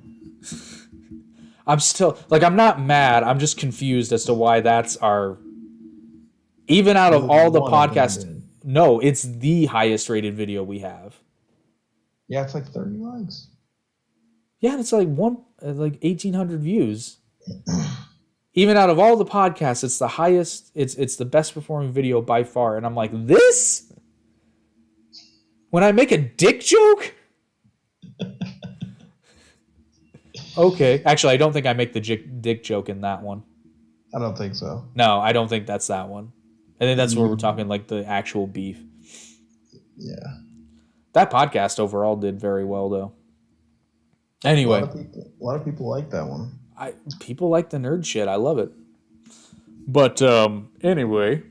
I'm still like I'm not mad. I'm just confused as to why that's our. Even out of all the podcasts, no, it's the highest rated video we have. Yeah, it's like 30 likes. Yeah, and it's like 1,800 views. Even out of all the podcasts, it's the highest. It's the best performing video by far, and I'm like, this. When I make a dick joke. Okay. Actually, I don't think I make the dick joke in that one. I don't think so. No, I don't think that's that one. I think that's where we're talking like the actual beef. Yeah. That podcast overall did very well, though. Anyway. A lot of people like that one. People like the nerd shit. I love it. But anyway.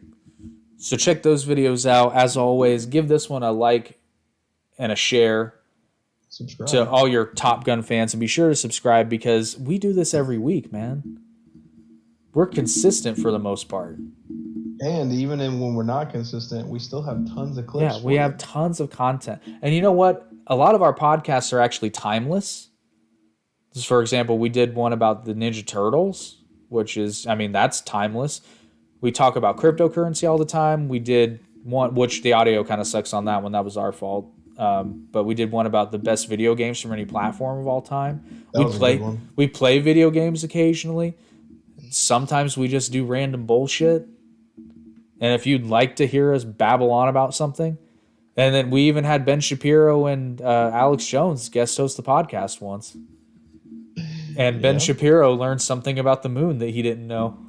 So check those videos out. As always, give this one a like and a share. Subscribe. To all your Top Gun fans, and be sure to subscribe because we do this every week, man. We're consistent for the most part. And even when we're not consistent, we still have tons of clips. Yeah, we have tons of content. And you know what? A lot of our podcasts are actually timeless. Just for example, we did one about the Ninja Turtles, which is, I mean, that's timeless. We talk about cryptocurrency all the time. We did one, which the audio kind of sucks on that one. That was our fault. But we did one about the best video games from any platform of all time. We play video games occasionally. Sometimes we just do random bullshit. And if you'd like to hear us babble on about something, and then we even had Ben Shapiro and Alex Jones guest host the podcast once. And Ben Shapiro learned something about the moon that he didn't know.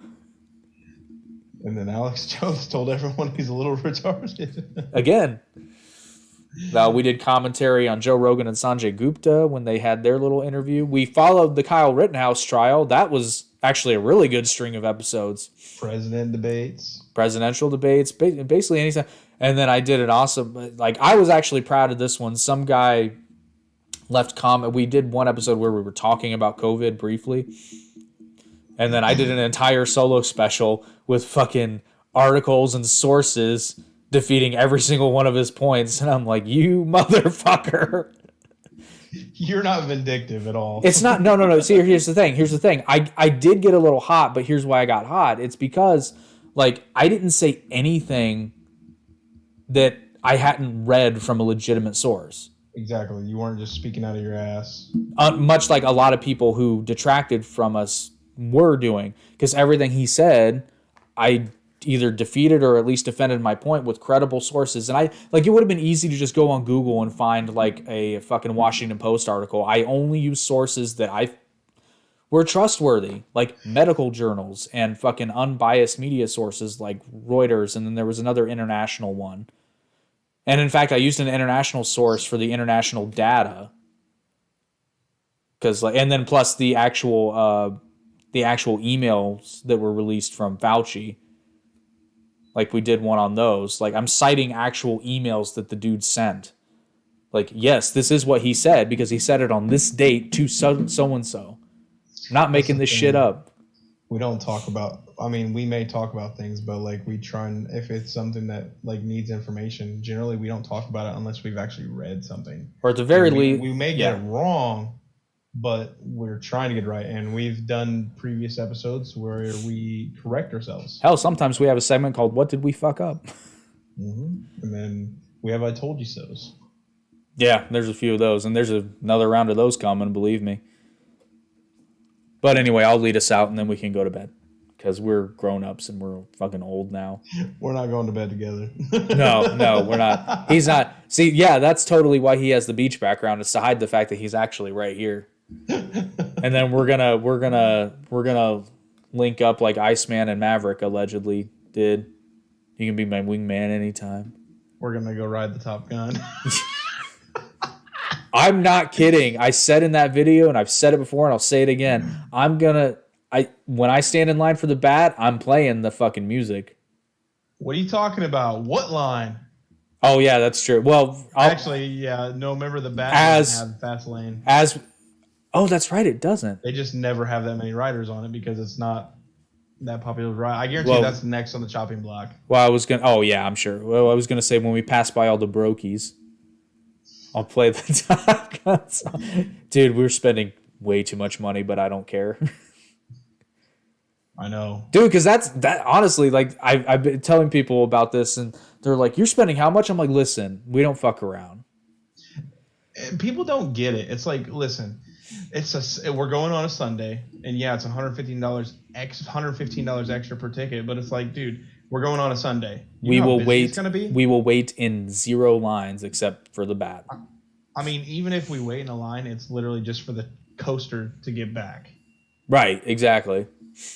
And then Alex Jones told everyone he's a little retarded. Again. We did commentary on Joe Rogan and Sanjay Gupta when they had their little interview. We followed the Kyle Rittenhouse trial. That was actually a really good string of episodes. Presidential debates, basically anything. And then I did an awesome, like I was actually proud of this one. Some guy left comment. We did one episode where we were talking about COVID briefly. And then I did an entire solo special with fucking articles and sources defeating every single one of his points, and I'm like, you motherfucker. You're not vindictive at all. It's not. No. See, here's the thing. I did get a little hot, but here's why I got hot. It's because, like, I didn't say anything that I hadn't read from a legitimate source. Exactly. You weren't just speaking out of your ass. Much like a lot of people who detracted from us were doing, because everything he said, I either defeated or at least defended my point with credible sources. And it would have been easy to just go on Google and find like a fucking Washington Post article. I only use sources that were trustworthy, like medical journals and fucking unbiased media sources like Reuters. And then there was another international one. And in fact, I used an international source for the international data. And then plus the actual emails that were released from Fauci. Like, we did one on those. Like, I'm citing actual emails that the dude sent. Like, yes, this is what he said because he said it on this date to so-and-so. Not making this shit up. We don't talk about... I mean, we may talk about things, but, like, we try and... If it's something that, like, needs information, generally we don't talk about it unless we've actually read something. Or at the very least... We may get it wrong, but we're trying to get it right. And we've done previous episodes where we correct ourselves. Hell, sometimes we have a segment called What Did We Fuck Up? Mm-hmm. And then we have I Told You So's. Yeah, there's a few of those. And there's another round of those coming, believe me. But anyway, I'll lead us out and then we can go to bed. because we're grown-ups and we're fucking old now. We're not going to bed together. No, we're not. He's not. See, yeah, that's totally why he has the beach background, is to hide the fact that he's actually right here. And then we're gonna link up like Iceman and Maverick allegedly did. You can be my wingman anytime. We're gonna go ride the Top Gun. I'm not kidding. I said in that video, and I've said it before, and I'll say it again. When I stand in line for the bat, I'm playing the fucking music. What are you talking about? What line? Oh yeah, that's true. Well, actually, yeah, no. Remember the bat doesn't have fast lane. Oh, that's right. It doesn't. They just never have that many riders on it because it's not that popular ride. I guarantee that's next on the chopping block. Well, I was gonna. Oh yeah, I'm sure. Well, I was gonna say when we pass by all the brokies, I'll play the Top Gun song. Dude, we're spending way too much money, but I don't care. I know, dude, because that honestly, like I've been telling people about this, and they're like, "You're spending how much?" I'm like, "Listen, we don't fuck around." People don't get it. It's like, listen, we're going on a Sunday, and yeah, it's $115 extra per ticket, but it's like, dude, we're going on a Sunday. We will wait. It's gonna be? We will wait in 0 lines except for the bat. I mean, even if we wait in a line, it's literally just for the coaster to get back. Right, exactly.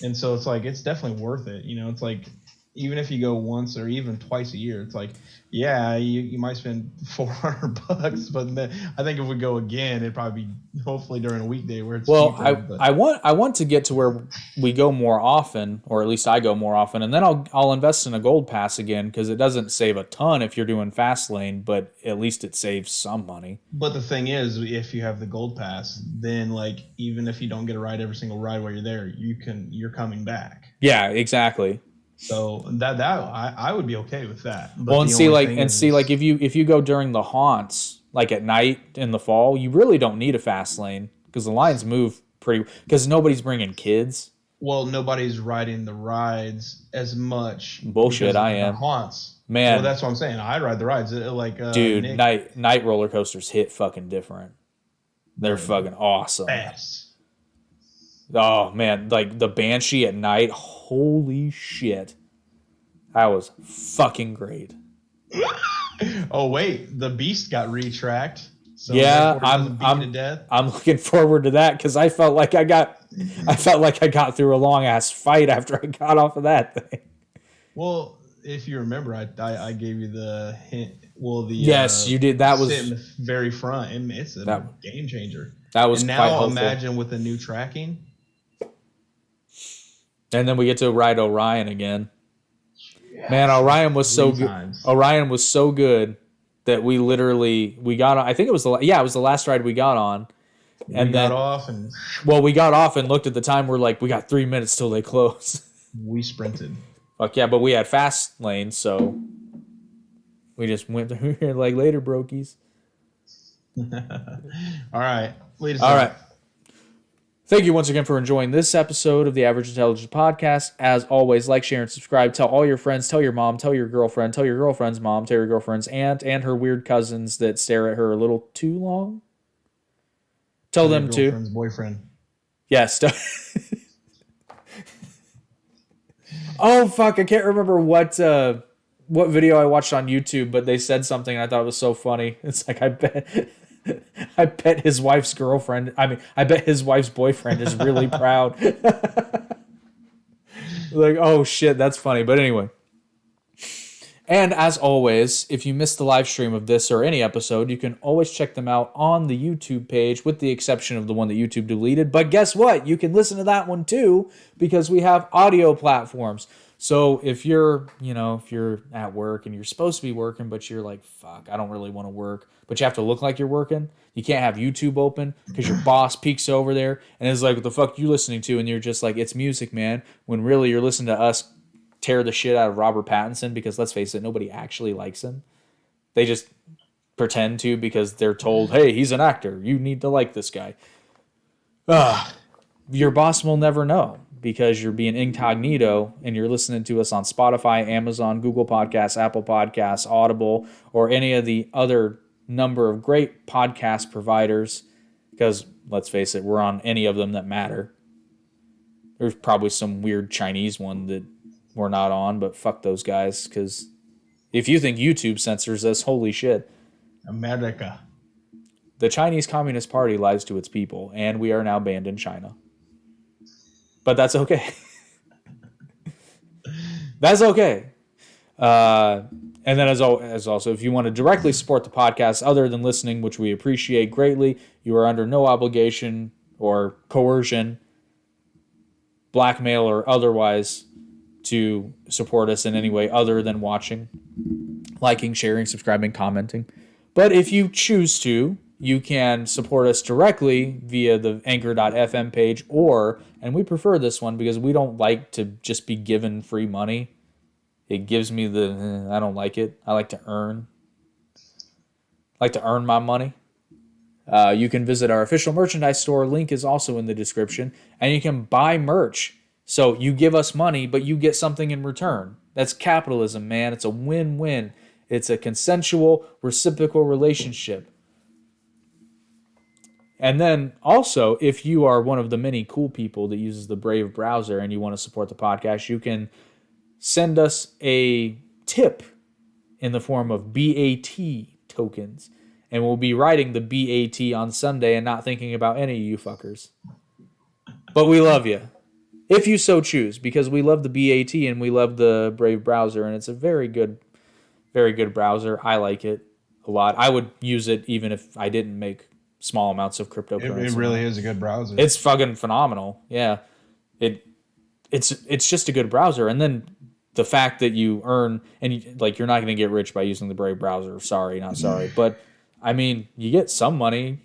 And so it's like, it's definitely worth it. You know, it's like, even if you go once or even twice a year, it's like, yeah, you might spend $400, but then I think if we go again, it'd probably be hopefully during a weekday where it's cheaper. I want to get to where we go more often, or at least I go more often, and then I'll invest in a gold pass again, because it doesn't save a ton if you're doing fast lane, but at least it saves some money. But the thing is, if you have the gold pass, then like even if you don't get a ride every single ride while you're there, you're coming back. Yeah, exactly. So that I would be okay with that. But well, if you go during the haunts, like at night in the fall, you really don't need a fast lane because the lines move because nobody's bringing kids. Well, nobody's riding the rides as much. Bullshit, I am. Haunts, man. Well, that's what I'm saying. I ride the rides dude. Night roller coasters hit fucking different. They're fucking awesome. Fast. Oh man, like the Banshee at night. Holy shit. That was fucking great. Oh wait, the Beast got retracked. So yeah, I'm looking forward to that because I felt like I got through a long ass fight after I got off of that thing. Well, if you remember, I gave you the hint. Well, yes, you did. That was in the very front, and it's a game changer. That was and quite now helpful. Imagine with the new tracking. And then we get to ride Orion again. Yeah, man, Orion was so good. Orion was so good that we got on. I think it was the last ride we got on. And we got off and looked at the time. We're like, we got 3 minutes till they close. We sprinted. Fuck yeah, but we had fast lanes, so we just went through here like later, brokies. All right. All right. Thank you once again for enjoying this episode of the Average Intelligence Podcast. As always, like, share, and subscribe. Tell all your friends, tell your mom, tell your girlfriend, tell your girlfriend's mom, tell your girlfriend's aunt, and her weird cousins that stare at her a little too long. Tell them to. Girlfriend's boyfriend. Yes. Oh, fuck. I can't remember what video I watched on YouTube, but they said something and I thought it was so funny. It's like, I bet his wife's girlfriend, I bet his wife's boyfriend is really proud. Like, oh shit, that's funny. But anyway. And as always, if you missed the live stream of this or any episode, you can always check them out on the YouTube page, with the exception of the one that YouTube deleted. But guess what? You can listen to that one too, because we have audio platforms. So if you're at work and you're supposed to be working, but you're like, fuck, I don't really want to work, but you have to look like you're working, you can't have YouTube open because your boss peeks over there and is like, what the fuck you listening to? And you're just like, it's music, man. When really you're listening to us tear the shit out of Robert Pattinson, because let's face it, nobody actually likes him. They just pretend to because they're told, hey, he's an actor. You need to like this guy. Your boss will never know, because you're being incognito and you're listening to us on Spotify, Amazon, Google Podcasts, Apple Podcasts, Audible, or any of the other number of great podcast providers, because let's face it, we're on any of them that matter. There's probably some weird Chinese one that we're not on, but fuck those guys, because if you think YouTube censors us, holy shit. America. The Chinese Communist Party lies to its people, and we are now banned in China. But that's okay. That's okay. And then as also, if you want to directly support the podcast other than listening, which we appreciate greatly, you are under no obligation or coercion, blackmail or otherwise, to support us in any way other than watching, liking, sharing, subscribing, commenting. But if you choose to, you can support us directly via the anchor.fm page, or, and we prefer this one because we don't like to just be given free money. It gives me I don't like it. I like to earn. My money. You can visit our official merchandise store. Link is also in the description. And you can buy merch. So you give us money, but you get something in return. That's capitalism, man. It's a win-win. It's a consensual, reciprocal relationship. And then also, if you are one of the many cool people that uses the Brave browser and you want to support the podcast, you can send us a tip in the form of BAT tokens. And we'll be writing the BAT on Sunday and not thinking about any of you fuckers. But we love you. If you so choose, because we love the BAT and we love the Brave browser, and it's a very good browser. I like it a lot. I would use it even if I didn't make small amounts of cryptocurrency. It really is a good browser. It's fucking phenomenal. Yeah. It's just a good browser. And then the fact that you earn, and you're not going to get rich by using the Brave browser. Sorry, not sorry. But I mean, you get some money.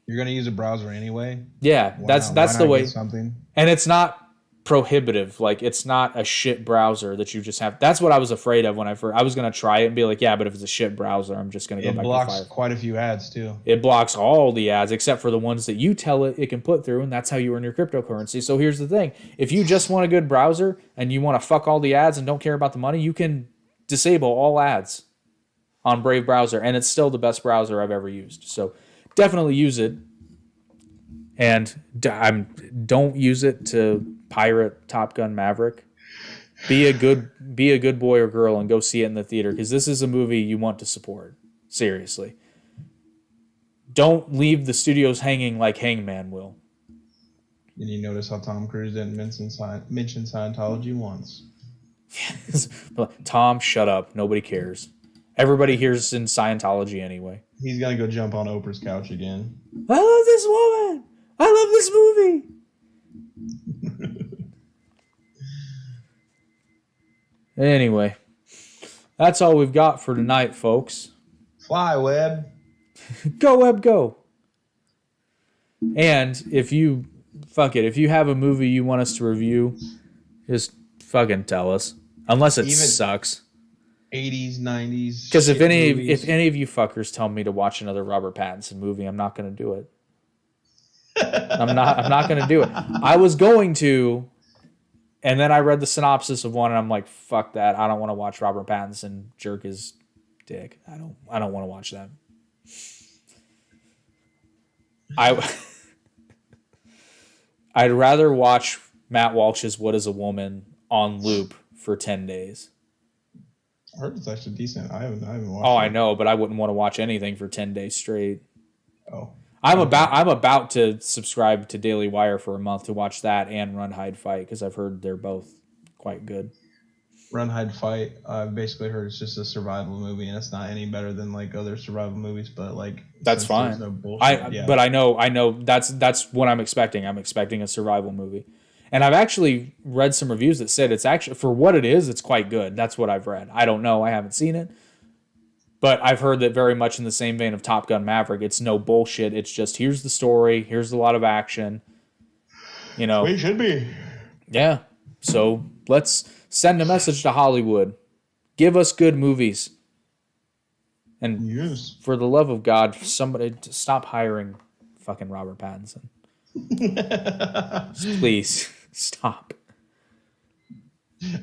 You're going to use a browser anyway. Yeah, that's the way. Something? And it's not prohibitive. Like, it's not a shit browser that you just have. That's what I was afraid of when I was going to try it and be like, yeah, but if it's a shit browser, I'm just going to go back to Fire. It blocks quite a few ads too. It blocks all the ads except for the ones that you tell it can put through, and that's how you earn your cryptocurrency. So here's the thing. If you just want a good browser and you want to fuck all the ads and don't care about the money, you can disable all ads on Brave browser, and it's still the best browser I've ever used. So definitely use it. And don't use it to pirate Top Gun Maverick. Be a good boy or girl and go see it in the theater, because this is a movie you want to support. Seriously. Don't leave the studios hanging like Hangman will. And you notice how Tom Cruise didn't mention Scientology once. Tom, shut up. Nobody cares. Everybody here's in Scientology anyway. He's gonna go jump on Oprah's couch again. I love this woman. I love this movie. Anyway, that's all we've got for tonight, folks. Fly, Web. Go, Web, go. And if you have a movie you want us to review, just fucking tell us. Unless it sucks. 80s, 90s. Because if any of you fuckers tell me to watch another Robert Pattinson movie, I'm not going to do it. I'm not going to do it. I was going to, and then I read the synopsis of one, and I'm like, fuck that. I don't want to watch Robert Pattinson jerk his dick. I don't want to watch that. I'd rather watch Matt Walsh's What Is a Woman on loop for 10 days. I heard it's actually decent. I haven't watched it. I know, but I wouldn't want to watch anything for 10 days straight. Oh. I'm about to subscribe to Daily Wire for a month to watch that and Run, Hide, Fight, because I've heard they're both quite good. Run, Hide, Fight. I've basically heard it's just a survival movie, and it's not any better than like other survival movies. But like, that's fine. No bullshit, But I know that's what I'm expecting. I'm expecting a survival movie, and I've actually read some reviews that said it's actually, for what it is, it's quite good. That's what I've read. I don't know. I haven't seen it. But I've heard that very much in the same vein of Top Gun Maverick. It's no bullshit. It's just, here's the story. Here's a lot of action. You know. We should be. Yeah. So let's send a message to Hollywood. Give us good movies. And for the love of God, somebody stop hiring fucking Robert Pattinson. Please stop.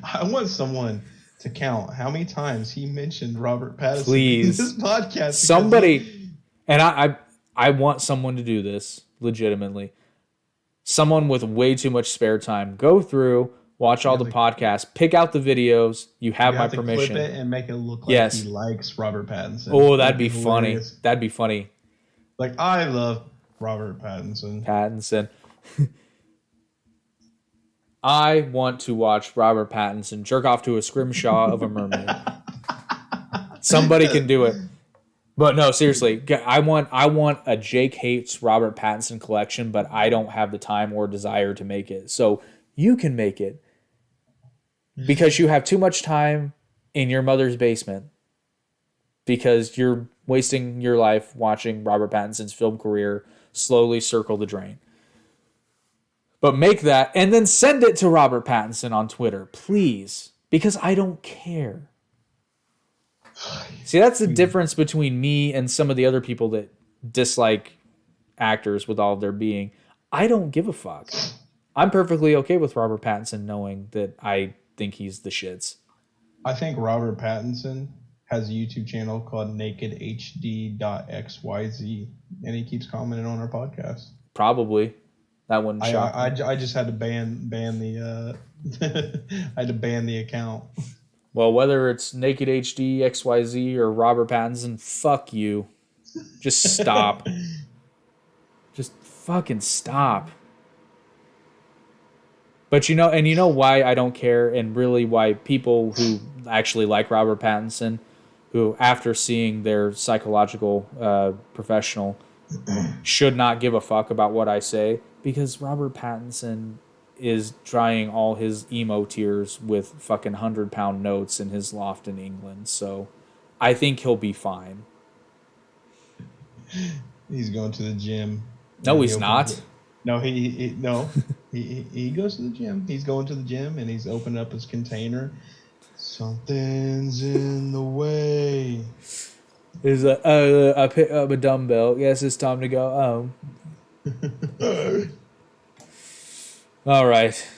I want someone to count how many times he mentioned Robert Pattinson Please. in this podcast. Somebody, and I want someone to do this legitimately. someone with way too much spare time, go through, watch all the podcasts, pick out the videos. You have my permission. Clip it and make it look like he likes Robert Pattinson. Oh, that'd be funny. That'd be funny. Like, I love Robert Pattinson. I want to watch Robert Pattinson jerk off to a scrimshaw of a mermaid. Somebody can do it. But no, seriously, I want a Jake Hates Robert Pattinson collection, but I don't have the time or desire to make it. So you can make it because you have too much time in your mother's basement because you're wasting your life watching Robert Pattinson's film career slowly circle the drain. But make that and then send it to Robert Pattinson on Twitter, please, because I don't care. See, that's the difference between me and some of the other people that dislike actors with all of their being. I don't give a fuck. I'm perfectly okay with Robert Pattinson knowing that I think he's the shits. I think Robert Pattinson has a YouTube channel called nakedhd.xyz, and he keeps commenting on our podcast. Probably. That wouldn't shock me. I just had to ban the I had to ban the account. Well, whether it's Naked HD, XYZ, or Robert Pattinson, fuck you. Just stop. Just fucking stop. But you know why I don't care, and really why people who actually like Robert Pattinson, who after seeing their psychological professional, should not give a fuck about what I say, because Robert Pattinson is drying all his emo tears with fucking 100-pound notes in his loft in England. So I think he'll be fine. He's going to the gym. No, he's not. No, he goes to the gym. He's going to the gym and he's opened up his container. Something's in the way. There's I pick up a dumbbell. Yes, it's time to go home. All right.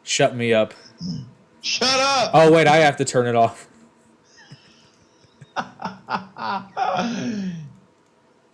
Shut me up. Shut up! Oh, wait, I have to turn it off.